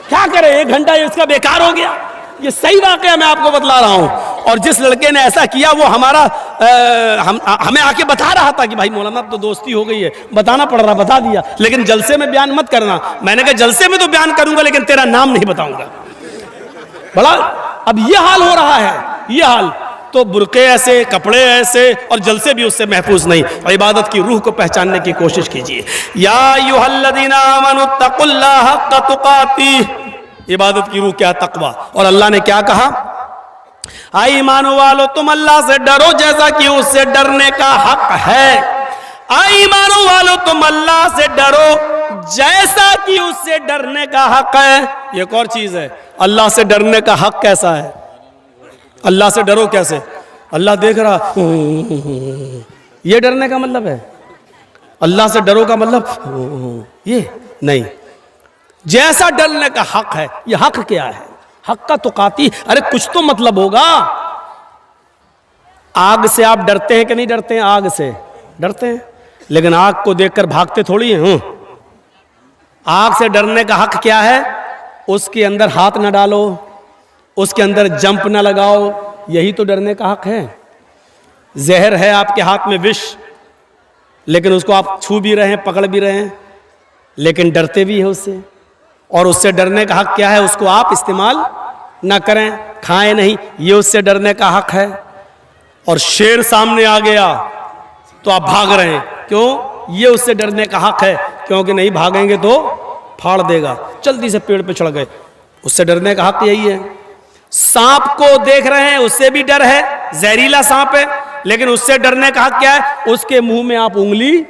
क्या करें, 1 घंटा इसका बेकार हो गया। ये सही वाकया मैं आपको बतला रहा हूं। और जिस लड़के ने ऐसा किया वो हमें आके बता रहा था कि भाई मौलाना अब तो दोस्ती हो गई है, बताना पड़ रहा, बता दिया, लेकिन जलसे में बयान मत करना। मैंने कहा जलसे में तो बयान करूंगा लेकिन तेरा नाम नहीं बताऊंगा। बड़ा अब ये हाल हो रहा है, ये हाल, तो बुरके ऐसे, कपड़े ऐसे, और जलसे भी उससे महफूज नहीं। और इबादत की रूह को पहचानने की कोशिश कीजिए। या अय्युहल्लज़ीना आमनू तक़ुल्लाह हक़्क़ तुक़ातिह, इबादत की रूह क्या, तक़वा। और अल्लाह ने क्या कहा, आई ईमान वालो तुम अल्लाह से डरो जैसा कि उससे डरने का हक है। आई ईमान वालो तुम अल्लाह से डरो जैसा कि उससे डरने का हक है। एक और चीज है, अल्लाह से डरने का हक कैसा है, अल्लाह से डरो कैसे, अल्लाह देख रहा, ये डरने का मतलब है। अल्लाह से डरो का मतलब ये नहीं, जैसा डरने का हक है। ये हक क्या है, हक का तुकाती, अरे कुछ तो मतलब होगा। आग से आप डरते हैं कि नहीं डरते हैं, आग से डरते हैं, लेकिन आग को देखकर भागते थोड़ी हैं। आग से डरने का हक क्या है, उसके अंदर हाथ ना डालो, उसके अंदर जंप ना लगाओ, यही तो डरने का हक है। जहर है आपके हाथ में, विष, लेकिन उसको आप छू भी रहे हैं, पकड़ भी रहे हैं, लेकिन डरते भी है उससे। और उससे डरने का हक क्या है, उसको आप इस्तेमाल ना करें, खाएं नहीं, ये उससे डरने का हक है। और शेर सामने आ गया तो आप भाग रहे हैं, क्यों, ये उससे डरने का हक है, क्योंकि नहीं भागेंगे तो फाड़ देगा। जल्दी से पेड़ पे चढ़ गए, उससे डरने का हक यही है। सांप को देख रहे हैं, उससे भी डर है, जहरीला सांप है, लेकिन उससे डरने का हक क्या है, उसके मुंह में आप उंगली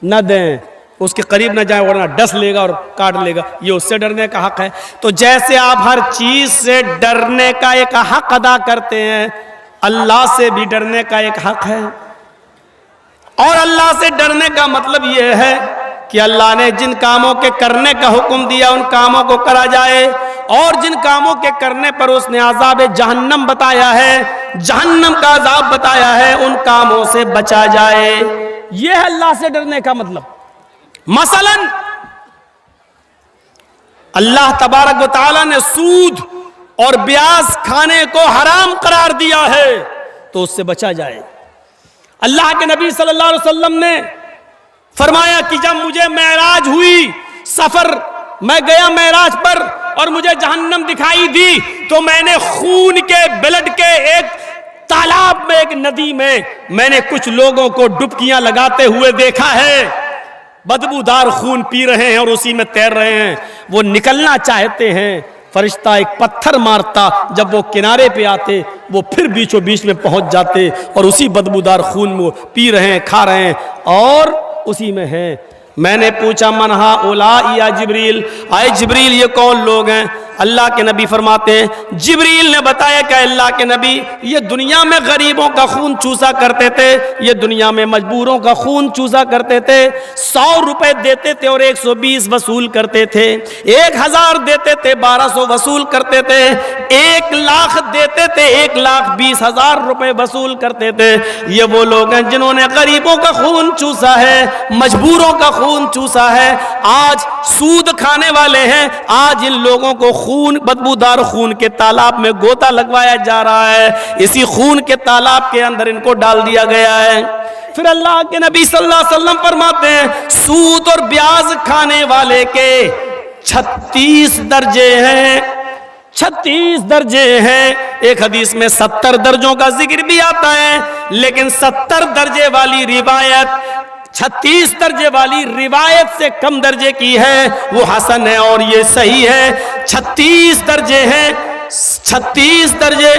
न दें, उसके करीब न जाए वरना डस लेगा और काट लेगा, ये उससे डरने का हक है। तो जैसे आप हर चीज से डरने का एक हक अदा करते हैं, अल्लाह से भी डरने का एक हक है। और अल्लाह से डरने का मतलब यह है कि अल्लाह ने जिन कामों के करने का हुक्म दिया उन कामों को करा जाए, और जिन कामों के करने पर उसने अज़ाब जहन्नम बताया है, जहन्नम का अज़ाब बताया है, उन कामों से बचा जाए। यह है अल्लाह से डरने का मतलब। मसलन अल्लाह तबारक व तआला ने सूद और ब्याज खाने को हराम करार दिया है तो उससे बचा जाए। अल्लाह के नबी सल्लल्लाहु अलैहि वसल्लम ने फरमाया कि जब मुझे मेराज हुई, सफर मैं गया मेराज पर और मुझे जहन्नम दिखाई दी, तो मैंने खून के, ब्लड के एक तालाब में, एक नदी में मैंने कुछ लोगों को डुबकियां लगाते हुए देखा है। बदबूदार खून पी रहे हैं और उसी में तैर रहे हैं। वो निकलना चाहते हैं, फरिश्ता एक पत्थर मारता, जब वो किनारे पे आते वो फिर बीचों बीच में पहुंच जाते और उसी बदबूदार खून वो पी रहे हैं, खा रहे हैं और उसी में हैं। मैंने पूछा मनहा ओला या जिब्रील, आए जिब्रील ये कौन लोग हैं? अल्लाह के नबी फरमाते हैं, जिब्रील ने बताया कि अल्लाह के नबी ये दुनिया में गरीबों का खून चूसा करते थे, ये दुनिया में मजबूरों का खून चूसा करते थे। 100 रुपए देते थे और 120 वसूल करते थे, 1000 देते थे 1200 वसूल करते थे, 1 लाख देते थे 1,20,000 रुपए वसूल करते थे। ये वो लोग हैं जिन्होंने गरीबों का खून चूसा है, मजबूरों का खून चूसा है। आज सूद खाने वाले हैं, आज इन लोगों को खून, बदबूदार खून के तालाब में गोता लगवाया जा रहा है, इसी खून के तालाब के अंदर इनको डाल दिया गया है। फिर अल्लाह के नबी सल्लल्लाहु अलैहि वसल्लम फरमाते हैं, सूद और ब्याज खाने वाले के 36 दर्जे हैं, 36 दर्जे हैं। एक हदीस में 70 दर्जों का जिक्र भी आता है, लेकिन 70 दर्जे वाली रिवायत 36 दर्जे वाली रिवायत से कम दर्जे की है, वो हसन है और ये सही है। 36 दर्जे हैं, 36 दर्जे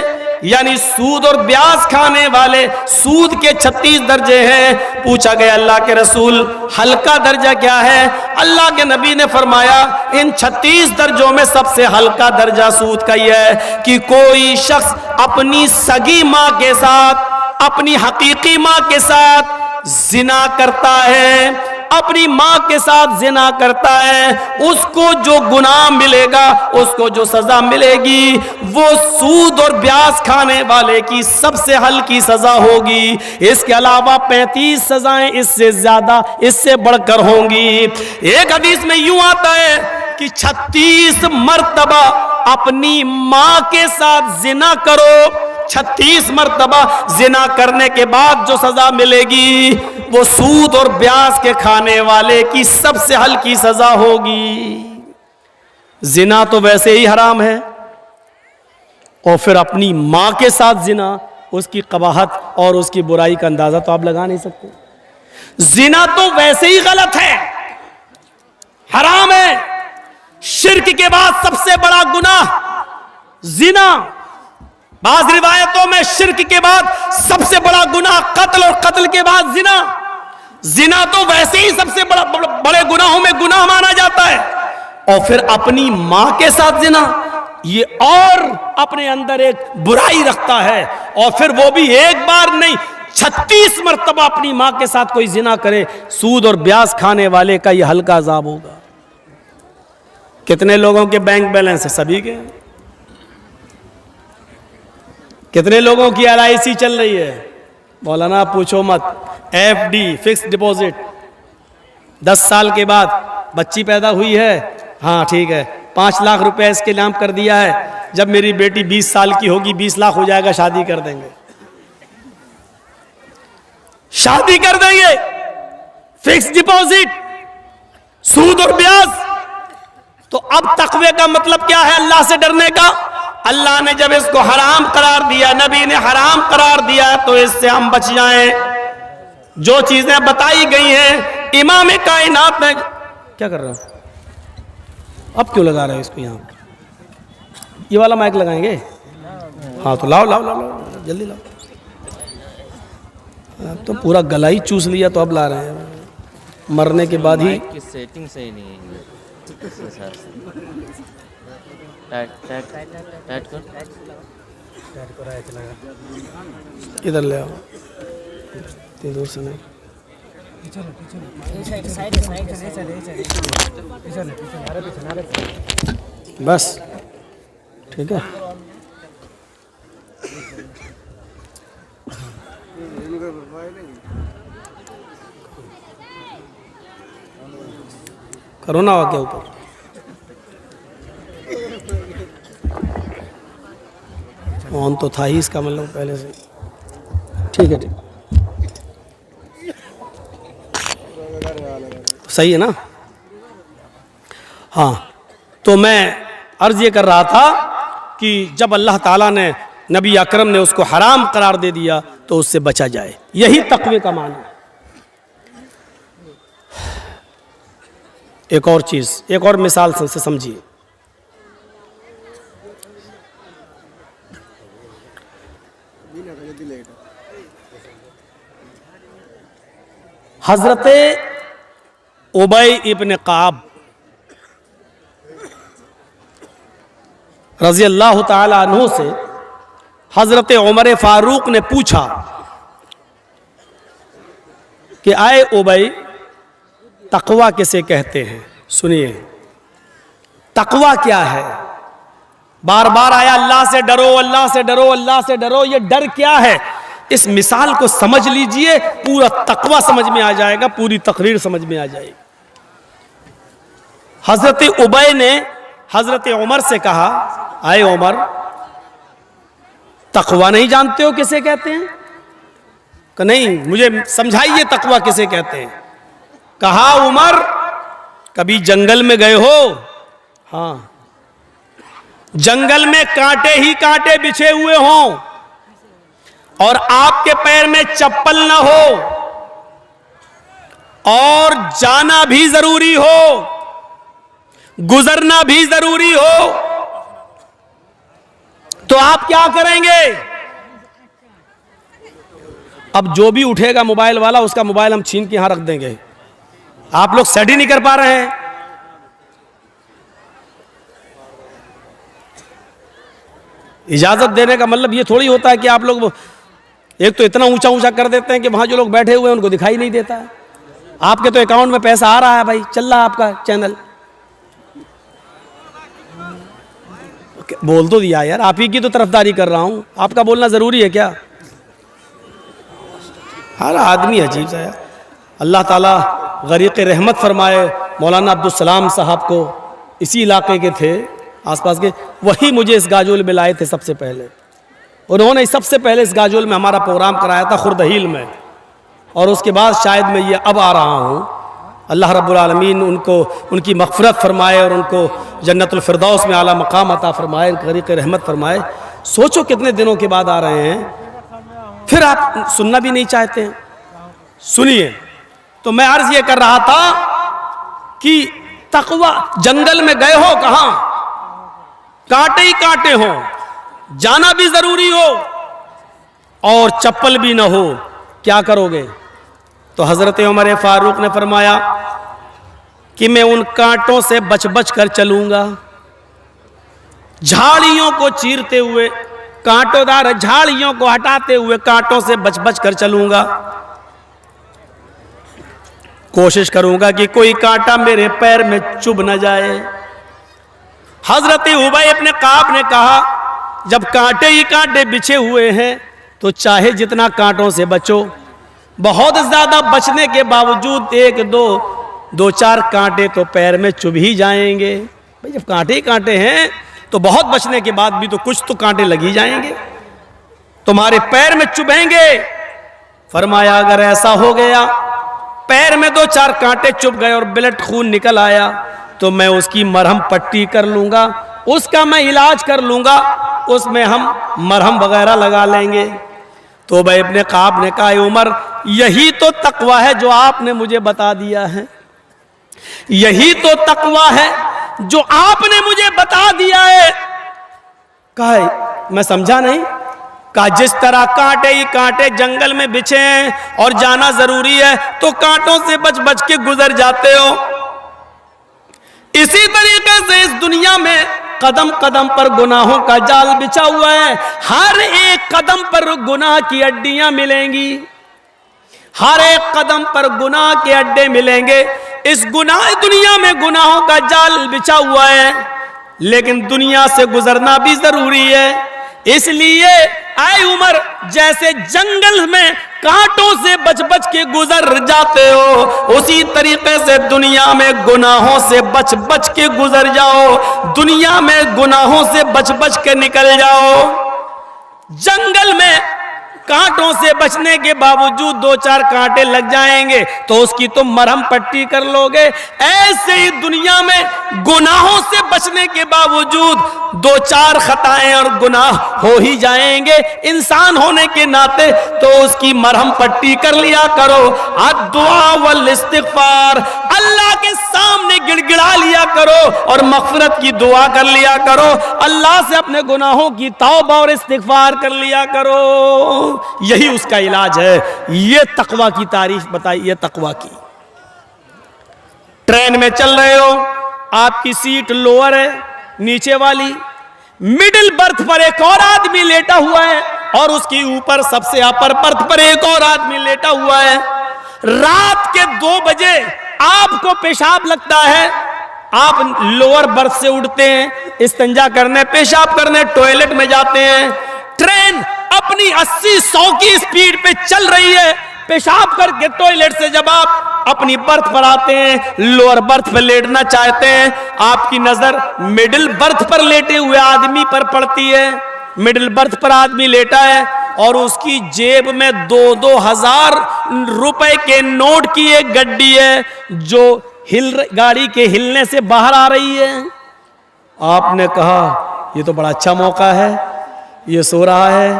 यानी सूद और ब्याज खाने वाले, सूद के 36 दर्जे हैं। पूछा गया अल्लाह के रसूल हल्का दर्जा क्या है? अल्लाह के नबी ने फरमाया इन 36 दर्जों में सबसे हल्का दर्जा सूद का यह है कि कोई शख्स अपनी सगी माँ के साथ, अपनी हकीकी माँ के साथ जिना करता है, अपनी माँ के साथ जिना करता है, उसको जो गुनाह मिलेगा, उसको जो सजा मिलेगी, वो सूद और ब्याज खाने वाले की सबसे हल्की सजा होगी। इसके अलावा 35 सजाएं इससे ज्यादा, इससे बढ़कर होंगी। एक हदीस में यूं आता है कि 36 मर्तबा अपनी माँ के साथ जिना करो, 36 मर्तबा जिना करने के बाद जो सजा मिलेगी वो सूद और ब्याज के खाने वाले की सबसे हल्की सजा होगी। जिना तो वैसे ही हराम है और फिर अपनी मां के साथ जिना, उसकी कबाहत और उसकी बुराई का अंदाजा तो आप लगा नहीं सकते। जिना तो वैसे ही गलत है, हराम है, शिर्क के बाद सबसे बड़ा गुनाह जिना। बाज रिवायतों में शिर्क के बाद सबसे बड़ा गुनाह कत्ल और कत्ल के बाद जिना। जिना तो वैसे ही सबसे बड़े गुनाहों में गुनाह माना जाता है और फिर अपनी मां के साथ जिना, ये और अपने अंदर एक बुराई रखता है। और फिर वो भी एक बार नहीं, 36 मर्तबा अपनी मां के साथ कोई जिना करे, सूद और ब्याज खाने वाले का ये हल्का अजाब होगा। कितने लोगों के बैंक बैलेंस है? सभी के। कितने लोगों की LIC चल रही है? मौलाना पूछो मत। FD फिक्स डिपॉजिट, 10 साल के बाद बच्ची पैदा हुई है, हाँ ठीक है, 5 लाख रुपए इसके नाम कर दिया है, जब मेरी बेटी 20 साल की होगी 20 लाख हो जाएगा, शादी कर देंगे, शादी कर देंगे। फिक्स डिपॉजिट, सूद और ब्याज। तो अब तकवे का मतलब क्या है? अल्लाह से डरने का। अल्लाह ने जब इसको हराम करार दिया, नबी ने हराम करार दिया, तो इससे हम बच जाएं। जो चीजें बताई गई हैं इमाम कायनात में। क्या कर रहे हो? अब क्यों लगा रहे हो इसको? यहाँ ये वाला माइक लगाएंगे? हाँ तो लाओ लाओ लाओ लाओ, जल्दी लाओ। अब तो पूरा गला ही चूस लिया, तो अब ला रहे हैं। मरने के बाद ही की सेटिंग सही नहीं है। टाइट कर, इधर ले आओ, इतनी दूर से नहीं। बस ठीक है। करो ना आगे ऊपर। ऑन तो था ही इसका मतलब पहले से। ठीक है, ठीक, सही है ना। हाँ, तो मैं अर्ज ये कर रहा था कि जब अल्लाह ताला ने, नबी अकरम ने उसको हराम करार दे दिया तो उससे बचा जाए, यही तक़वे का माना है। एक और चीज़, एक और मिसाल से समझिए। हजरत उबय इब्न काब रज़ी अल्लाह ताला अन्हु से हजरत उमर फारूक ने पूछा कि आए उबय, तकवा किसे कहते हैं? सुनिए, तकवा क्या है? बार बार आया अल्लाह से डरो, अल्लाह से डरो, अल्लाह से डरो। ये डर क्या है? इस मिसाल को समझ लीजिए, पूरा तकवा समझ में आ जाएगा, पूरी तकरीर समझ में आ जाएगी। हजरत उबय ने हजरत उमर से कहा, आए उमर, तकवा नहीं जानते हो किसे कहते हैं? कहा नहीं, मुझे समझाइए तकवा किसे कहते हैं। कहा, उमर, कभी जंगल में गए हो? हाँ। जंगल में कांटे ही कांटे बिछे हुए हों और आपके पैर में चप्पल ना हो और जाना भी जरूरी हो, गुजरना भी जरूरी हो, तो आप क्या करेंगे? अब जो भी उठेगा मोबाइल वाला, उसका मोबाइल हम छीन के यहां रख देंगे। आप लोग सेट ही नहीं कर पा रहे हैं। इजाजत देने का मतलब ये थोड़ी होता है कि आप लोग एक तो इतना ऊंचा ऊंचा कर देते हैं कि वहां जो लोग बैठे हुए हैं उनको दिखाई नहीं देता है। आपके तो अकाउंट में पैसा आ रहा है भाई, चल रहा है आपका चैनल। बोल तो दिया यार, आप ही की तो तरफदारी कर रहा हूं, आपका बोलना जरूरी है क्या? हर आदमी अजीब सा है। अल्लाह ताला गरीक़ रहमत फरमाए मौलाना अब्दुल सलाम साहब को, इसी इलाके के थे आसपास के, वही मुझे इस गाजोल में लाए थे सबसे पहले। उन्होंने सबसे पहले इस गाजोल में हमारा प्रोग्राम कराया था खुर्दहील में, और उसके बाद शायद मैं ये अब आ रहा हूँ। अल्लाह रब्बुल आलमीन उनको, उनकी मग़फ़िरत फरमाए और उनको जन्नतुल फिरदौस में आला मकाम अता फरमाए, गरीक़ रहमत फरमाए। सोचो कितने दिनों के बाद आ रहे हैं, फिर आप सुनना भी नहीं चाहते हैं। सुनिए, तो मैं अर्ज ये कर रहा था कि तकवा, जंगल में गए हो, कहां कांटे ही कांटे हो, जाना भी जरूरी हो और चप्पल भी ना हो, क्या करोगे? तो हजरत उमर फारूक ने फरमाया कि मैं उन कांटों से बच बच कर चलूंगा, झाड़ियों को चीरते हुए, कांटोदार झाड़ियों को हटाते हुए कांटों से बच बच कर चलूंगा। कोशिश करूंगा कि कोई कांटा मेरे पैर में चुभ न जाए। हजरत उबय इब्न काब ने कहा, जब कांटे ही कांटे बिछे हुए हैं तो चाहे जितना कांटों से बचो, बहुत ज्यादा बचने के बावजूद एक दो चार कांटे तो पैर में चुभ ही जाएंगे। भाई जब कांटे ही कांटे हैं तो बहुत बचने के बाद भी तो कुछ तो कांटे लग ही जाएंगे, तुम्हारे पैर में चुभेंगे। फरमाया अगर ऐसा हो गया, पैर में 2-4 कांटे चुभ गए और ब्लड खून निकल आया, तो मैं उसकी मरहम पट्टी कर लूंगा, उसका मैं इलाज कर लूंगा, उसमें हम मरहम वगैरह लगा लेंगे। तो भाई इब्न काब ने कहा, उमर, यही तो तकवा है जो आपने मुझे बता दिया है, यही तो तकवा है जो आपने मुझे बता दिया है। कहा मैं समझा नहीं। कहा जिस तरह कांटे ही कांटे जंगल में बिछे हैं और जाना जरूरी है तो कांटों से बच बच के गुजर जाते हो, इसी तरीके से इस दुनिया में कदम कदम पर गुनाहों का जाल बिछा हुआ है। हर एक कदम पर गुनाह की अड्डियां मिलेंगी, हर एक कदम पर गुनाह के अड्डे मिलेंगे। इस दुनिया में गुनाहों का जाल बिछा हुआ है, लेकिन दुनिया से गुजरना भी जरूरी है। इसलिए आए उमर, जैसे जंगल में कांटों से बच बच के गुजर जाते हो, उसी तरीके से दुनिया में गुनाहों से बच बच के गुजर जाओ, दुनिया में गुनाहों से बच बच के निकल जाओ। जंगल में कांटों से बचने के बावजूद 2-4 कांटे लग जाएंगे तो उसकी तुम मरहम पट्टी कर लोगे। ऐसे ही दुनिया में गुनाहों से बचने के बावजूद 2-4 खताएं और गुनाह हो ही जाएंगे। इंसान होने के नाते तो उसकी मरहम पट्टी कर लिया करो। अद्दुआ वल इस्तिगफार, अल्लाह के सामने गिड़गिड़ा लिया करो और मग़फ़िरत की दुआ कर लिया करो। अल्लाह से अपने गुनाहों की तौबा और इस्तिगफार कर लिया करो। यही उसका इलाज है। ये तकवा की तारीफ बताइए। तकवा की, ट्रेन में चल रहे हो, आपकी सीट लोअर है, नीचे वाली मिडिल बर्थ पर एक और आदमी लेटा हुआ है और उसकी ऊपर सबसे अपर बर्थ पर एक और आदमी लेटा हुआ है। रात के 2 बजे आपको पेशाब लगता है, आप लोअर बर्थ से उठते हैं, इस्तिंजा करने, पेशाब करने टॉयलेट में जाते हैं। ट्रेन अपनी 80-100 की स्पीड पे चल रही है। पेशाब करके टॉयलेट से जब आप अपनी बर्थ पर आते हैं, लोअर बर्थ पर लेटना चाहते हैं, आपकी नजर मिडिल बर्थ पर लेटे हुए आदमी पर पड़ती है। मिडिल बर्थ पर आदमी लेटा है और उसकी जेब में 2-2 हजार रुपए के नोट की एक गड्डी है जो गाड़ी के हिलने से बाहर आ रही है। आपने कहा ये तो बड़ा अच्छा मौका है, ये सो रहा है,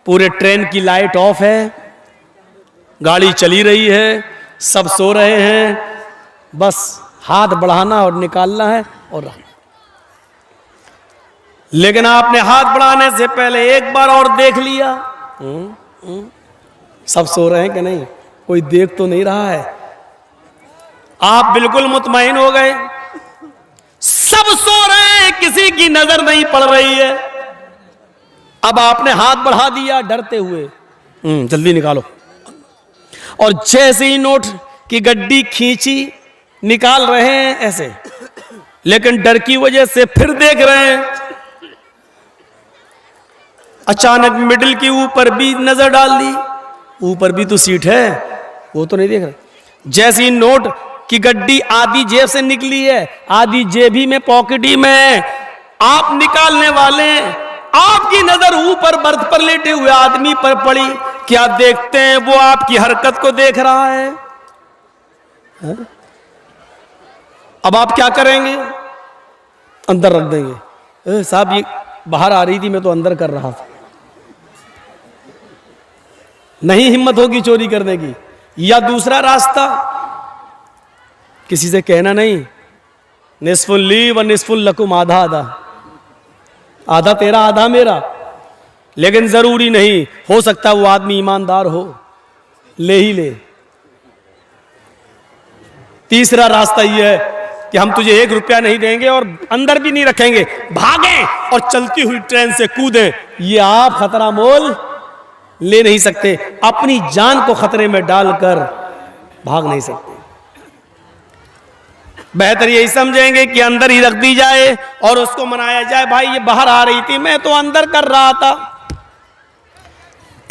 पूरे ट्रेन की लाइट ऑफ है, गाड़ी चली रही है, सब सो रहे हैं, बस हाथ बढ़ाना और निकालना है और लेकिन आपने हाथ बढ़ाने से पहले एक बार और देख लिया, सब सो रहे हैं कि नहीं, कोई देख तो नहीं रहा है। आप बिल्कुल मुतमईन हो गए, सब सो रहे हैं, किसी की नजर नहीं पड़ रही है। अब आपने हाथ बढ़ा दिया डरते हुए, जल्दी निकालो, और जैसे ही नोट की गड्डी खींची, निकाल रहे हैं ऐसे, लेकिन डर की वजह से फिर देख रहे हैं। अचानक मिडिल के ऊपर भी नजर डाल दी, ऊपर भी तो सीट है, वो तो नहीं देख रहे। जैसी नोट की गड्डी आधी जेब से निकली है, आधी जेबी में पॉकेटी में है, आप निकालने वाले, आपकी नजर ऊपर बर्थ पर लेटे हुए आदमी पर पड़ी। क्या देखते हैं? वो आपकी हरकत को देख रहा है। अब आप क्या करेंगे? अंदर रख देंगे। साहब ये बाहर आ रही थी, मैं तो अंदर कर रहा था। नहीं हिम्मत होगी चोरी करने की। या दूसरा रास्ता, किसी से कहना नहीं, निस्फुल ली व निस्फुल लकुम, आधा आधा, आधा तेरा आधा मेरा। लेकिन जरूरी नहीं, हो सकता वो आदमी ईमानदार हो, ले ही ले। तीसरा रास्ता यह है कि हम तुझे 1 रुपया नहीं देंगे और अंदर भी नहीं रखेंगे, भागें और चलती हुई ट्रेन से कूदें। ये आप खतरा मोल ले नहीं सकते, अपनी जान को खतरे में डालकर भाग नहीं सकते। बेहतर यही समझेंगे कि अंदर ही रख दी जाए और उसको मनाया जाए, भाई ये बाहर आ रही थी, मैं तो अंदर कर रहा था।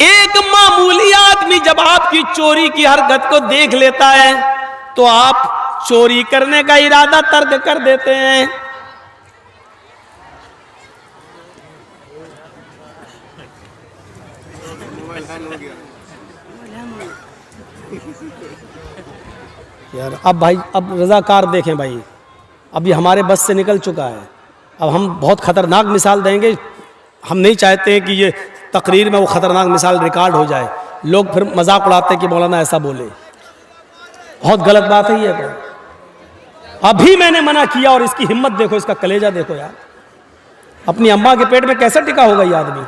एक मामूली आदमी जब आपकी चोरी की हरकत को देख लेता है तो आप चोरी करने का इरादा तर्क कर देते हैं। यार अब भाई, अब रजाकार देखें भाई, अब ये हमारे बस से निकल चुका है। अब हम बहुत खतरनाक मिसाल देंगे, हम नहीं चाहते हैं कि ये तकरीर में वो खतरनाक मिसाल रिकॉर्ड हो जाए, लोग फिर मजाक उड़ाते हैं कि मौलाना ऐसा बोले। बहुत गलत बात है ये तो। अभी मैंने मना किया और इसकी हिम्मत देखो, इसका कलेजा देखो यार, अपनी अम्मा के पेट में कैसे टिका होगा ये आदमी।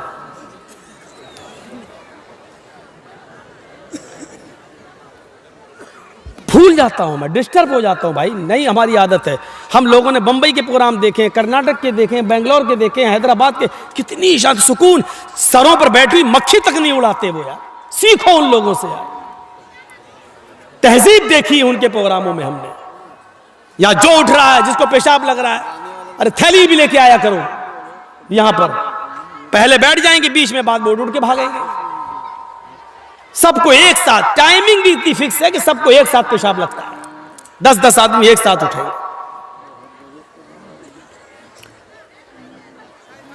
भूल जाता हूं मैं, डिस्टर्ब हो जाता हूं भाई, नहीं हमारी आदत है। हम लोगों ने बंबई के प्रोग्राम देखे, कर्नाटक के देखे, बेंगलोर के देखे, हैदराबाद के, कितनी शांति सुकून, सरों पर बैठी मक्खी तक नहीं उड़ाते वो यार। सीखो उन लोगों से यार, तहजीब देखी उनके प्रोग्रामों में हमने। या जो उठ रहा है, जिसको पेशाब लग रहा है, अरे थैली भी लेके आया करो यहां पर, पहले बैठ जाएंगे बीच में, बाद में उठ के भागेंगे। सबको एक साथ, टाइमिंग भी इतनी फिक्स है कि सबको एक साथ पेशाब लगता है, 10-10 आदमी एक साथ उठेंगे।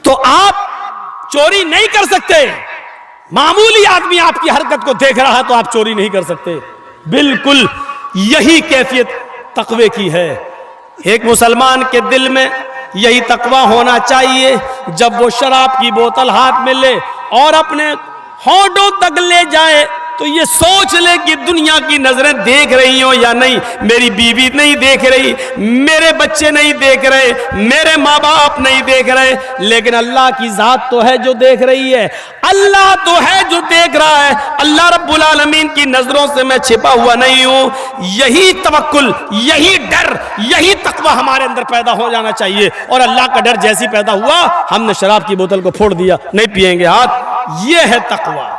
तो आप चोरी नहीं कर सकते। मामूली आदमी आपकी हरकत को देख रहा है तो आप चोरी नहीं कर सकते। बिल्कुल यही कैफियत तकवे की है। एक मुसलमान के दिल में यही तकवा होना चाहिए, जब वो शराब की बोतल हाथ में ले और अपने होठों तक ले जाए तो ये सोच ले कि दुनिया की नजरें देख रही हो या नहीं, मेरी बीवी नहीं देख रही, मेरे बच्चे नहीं देख रहे, मेरे माँ बाप नहीं देख रहे, लेकिन अल्लाह की जात तो है जो देख रही है, अल्लाह तो है जो देख रहा है, अल्लाह रब्बुल आलमीन की नजरों से मैं छिपा हुआ नहीं हूं। यही तवक्कुल, यही डर, यही तकवा हमारे अंदर पैदा हो जाना चाहिए। और अल्लाह का डर जैसी पैदा हुआ, हमने शराब की बोतल को फोड़ दिया, नहीं पिएंगे हाथ। यह है तकवा।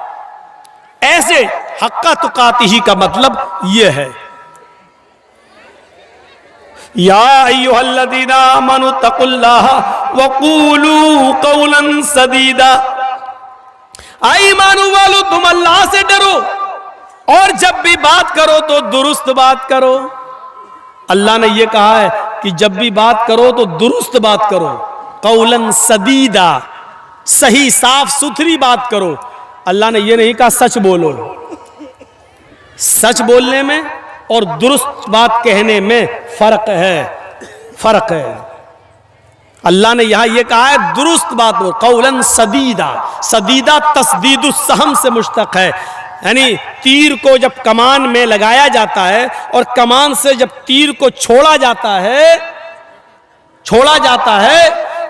ऐसे हक्का तुकातिही का मतलब यह है। या अय्युहल्लज़ीना आमनु तक़ुल्लाह वक़ूलू क़ौलन सदीदा। आई ईमान वालो, तुम अल्लाह से डरो और जब भी बात करो तो दुरुस्त बात करो। अल्लाह ने यह कहा है कि जब भी बात करो तो दुरुस्त बात करो, क़ौलन सदीदा, सही साफ सुथरी बात करो। अल्लाह ने यह नहीं कहा सच बोलो। सच बोलने में और दुरुस्त बात कहने में फर्क है। अल्लाह ने यहां यह कहा है दुरुस्त बात बोलो, कौलन सदीदा। सदीदा तस्दीदुस सहम से मुश्तक है, यानी तीर को जब कमान में लगाया जाता है और कमान से जब तीर को छोड़ा जाता है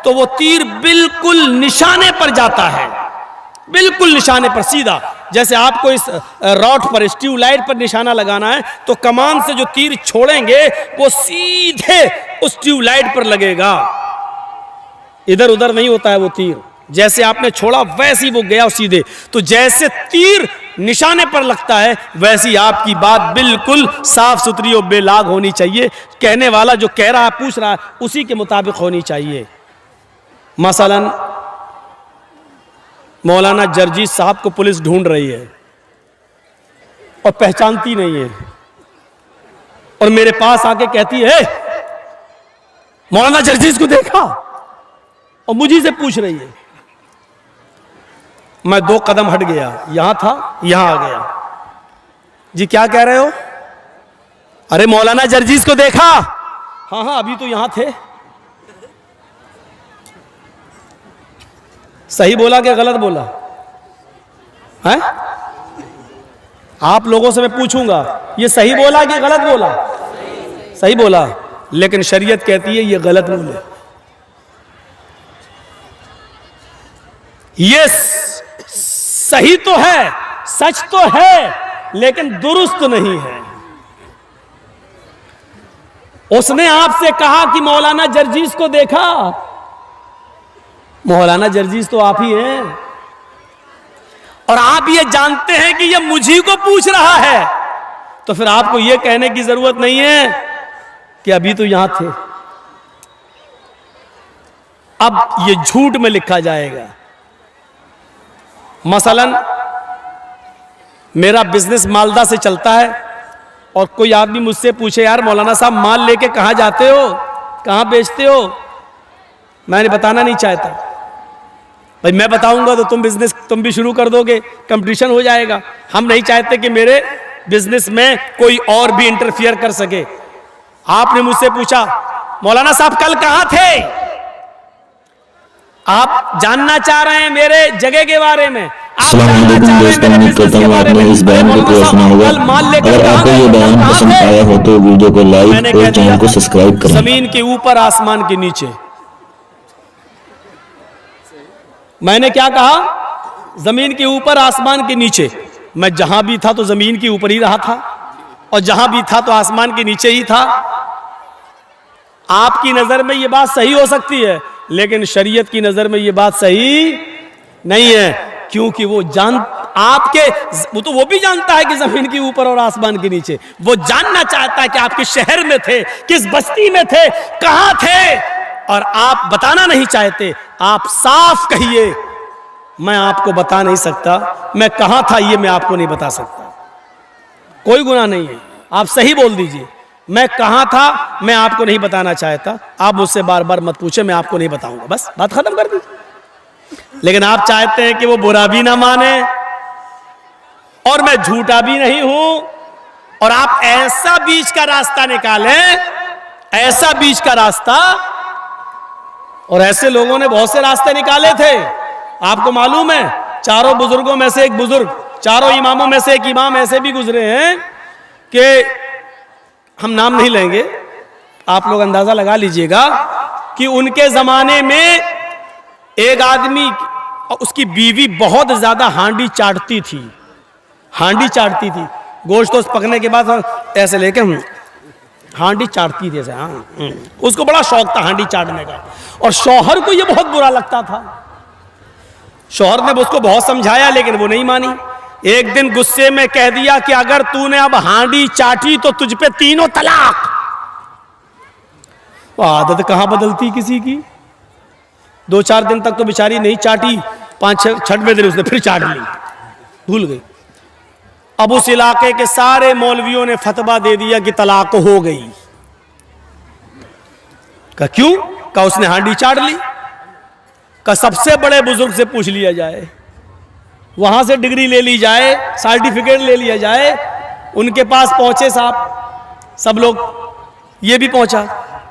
तो वो तीर बिल्कुल निशाने पर जाता है, बिल्कुल निशाने पर सीधा। जैसे आपको इस रॉड पर, इस ट्यूबलाइट पर निशाना लगाना है तो कमान से जो तीर छोड़ेंगे वो सीधे उस ट्यूबलाइट पर लगेगा, इधर उधर नहीं होता है वो तीर। जैसे आपने छोड़ा वैसे ही वो गया सीधे। तो जैसे तीर निशाने पर लगता है वैसी आपकी बात बिल्कुल साफ सुथरी और बेलाग होनी चाहिए। कहने वाला जो कह रहा है, पूछ रहा है, उसी के मुताबिक होनी चाहिए। मसलन मौलाना जर्जीस साहब को पुलिस ढूंढ रही है और पहचानती नहीं है, और मेरे पास आके कहती है मौलाना जर्जीस को देखा, और मुझे से पूछ रही है। मैं 2 कदम हट गया, यहां था, यहां आ गया। जी क्या कह रहे हो? अरे मौलाना जर्जीस को देखा? हाँ अभी तो यहां थे। सही बोला कि गलत बोला है? आप लोगों से मैं पूछूंगा, ये सही बोला कि गलत बोला? सही बोला, लेकिन शरीयत कहती है ये गलत बोले। ये सही तो है, सच तो है, लेकिन दुरुस्त नहीं है। उसने आपसे कहा कि मौलाना जर्जीस को देखा। मौलाना जर्जीस तो आप ही हैं, और आप ये जानते हैं कि ये मुझी को पूछ रहा है, तो फिर आपको ये कहने की जरूरत नहीं है कि अभी तो यहां थे। अब ये झूठ में लिखा जाएगा। मसलन मेरा बिजनेस मालदा से चलता है और कोई आदमी मुझसे पूछे, यार मौलाना साहब माल लेके कहां जाते हो, कहां बेचते हो? मैंने बताना नहीं चाहता। भाई मैं बताऊंगा तो तुम भी शुरू कर दोगे, कंपटीशन हो जाएगा। हम नहीं चाहते कि मेरे बिजनेस में कोई और भी इंटरफियर कर सके। आपने मुझसे पूछा मौलाना साहब कल कहां थे? आप जानना चाह रहे हैं मेरे जगह के बारे में। दोस्तों, उम्मीद करता हूँ आपने इस बयान को पूरा सुना होगा। अगर आपको ये बयान पसंद आया हो तो वीडियो को लाइक और चैनल को सब्सक्राइब करें। जमीन के ऊपर आसमान के नीचे। मैंने क्या कहा? जमीन के ऊपर आसमान के नीचे। मैं जहां भी था तो जमीन के ऊपर ही रहा था, और जहां भी था तो आसमान के नीचे ही था। आपकी नजर में यह बात सही हो सकती है, लेकिन शरीयत की नजर में यह बात सही नहीं है, क्योंकि वो भी जानता है कि जमीन के ऊपर और आसमान के नीचे। वो जानना चाहता है कि आप किस शहर में थे, किस बस्ती में थे, कहां थे, और आप बताना नहीं चाहते। आप साफ कहिए मैं आपको बता नहीं सकता, मैं कहां था ये मैं आपको नहीं बता सकता। कोई गुनाह नहीं है, आप सही बोल दीजिए मैं कहां था, मैं आपको नहीं बताना चाहता। आप मुझसे बार बार मत पूछे, मैं आपको नहीं बताऊंगा, बस बात खत्म कर दीजिए। लेकिन आप चाहते हैं कि वो बुरा भी ना माने और मैं झूठा भी नहीं हूं, और आप ऐसा बीच का रास्ता निकालें, ऐसा बीच का रास्ता। और ऐसे लोगों ने बहुत से रास्ते निकाले थे। आपको मालूम है, चारों बुजुर्गों में से एक बुजुर्ग, चारों इमामों में से एक इमाम ऐसे भी गुजरे हैं कि हम नाम नहीं लेंगे, आप लोग अंदाजा लगा लीजिएगा कि उनके जमाने में एक आदमी, उसकी बीवी बहुत ज्यादा हांडी चाटती थी, हांडी चाटती थी। गोश्त पकने के बाद ऐसे लेके हांडी चाटती थी ऐसे। उसको बड़ा शौक था हांडी चाटने का, और शौहर को यह बहुत बुरा लगता था। शौहर ने उसको बहुत समझाया लेकिन वो नहीं मानी। एक दिन गुस्से में कह दिया कि अगर तूने अब हांडी चाटी तो तुझ पे 3 तलाक। वो आदत कहां बदलती किसी की। 2-4 दिन तक तो बेचारी नहीं चाटी, 5-6वें दिन उसने फिर चाट ली, भूल गई। अब उस इलाके के सारे मौलवियों ने फतवा दे दिया कि तलाक हो गई। का क्यों? का उसने हांडी चाट ली। का सबसे बड़े बुजुर्ग से पूछ लिया जाए, वहां से डिग्री ले ली जाए, सर्टिफिकेट ले लिया जाए। उनके पास पहुंचे साहब, सब लोग, ये भी पहुंचा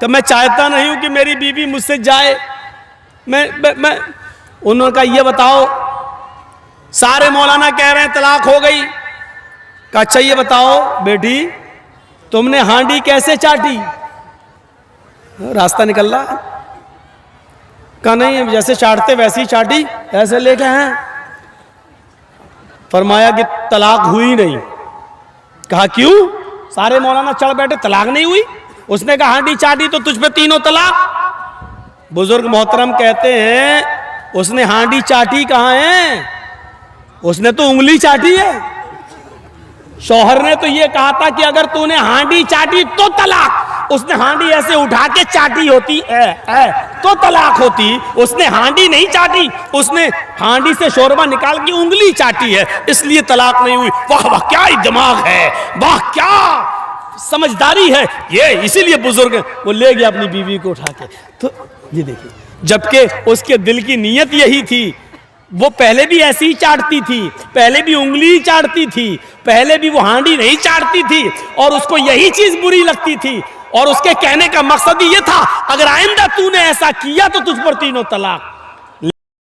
कि मैं चाहता नहीं हूं कि मेरी बीवी मुझसे जाए। मैं उन्होंने कहा ये बताओ, सारे मौलाना कह रहे हैं तलाक हो गई। कहा अच्छा ये बताओ बेटी, तुमने हांडी कैसे चाटी? रास्ता निकल रहा। कहा नहीं, जैसे चाटते वैसे ही चाटी, ऐसे लेके हैं। फरमाया कि तलाक हुई नहीं। कहा क्यों? सारे मौलाना चढ़ बैठे, तलाक नहीं हुई। उसने कहा हांडी चाटी तो तुझ पे 3 तलाक। बुजुर्ग मोहतरम कहते हैं उसने हांडी चाटी कहां है, उसने तो उंगली चाटी है। शौहर ने तो ये कहा था कि अगर तूने हांडी चाटी तो तलाक। उसने हांडी ऐसे उठा के चाटी होती तो तलाक होती। उसने हांडी नहीं चाटी, उसने हांडी से शोरबा निकाल के उंगली चाटी है, इसलिए तलाक नहीं हुई। वाह वाह, क्या ही दिमाग है, वाह क्या समझदारी है ये। इसीलिए बुजुर्ग वो ले गया अपनी बीवी को उठा के। तो ये देखिए, जबकि उसके दिल की नीयत यही थी। वो पहले भी ऐसी ही चाटती थी, पहले भी उंगली ही चाटती थी, पहले भी वो हांडी नहीं चाटती थी, और उसको यही चीज बुरी लगती थी। और उसके कहने का मकसद ही ये था, अगर आइंदा तूने ऐसा किया तो तुझ पर 3 तलाक।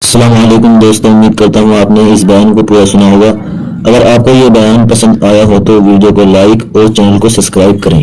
अस्सलाम वालेकुम दोस्तों, उम्मीद करता हूँ आपने इस बयान को पूरा सुना होगा। अगर आपको ये बयान पसंद आया हो तो वीडियो को लाइक और चैनल को सब्सक्राइब करें।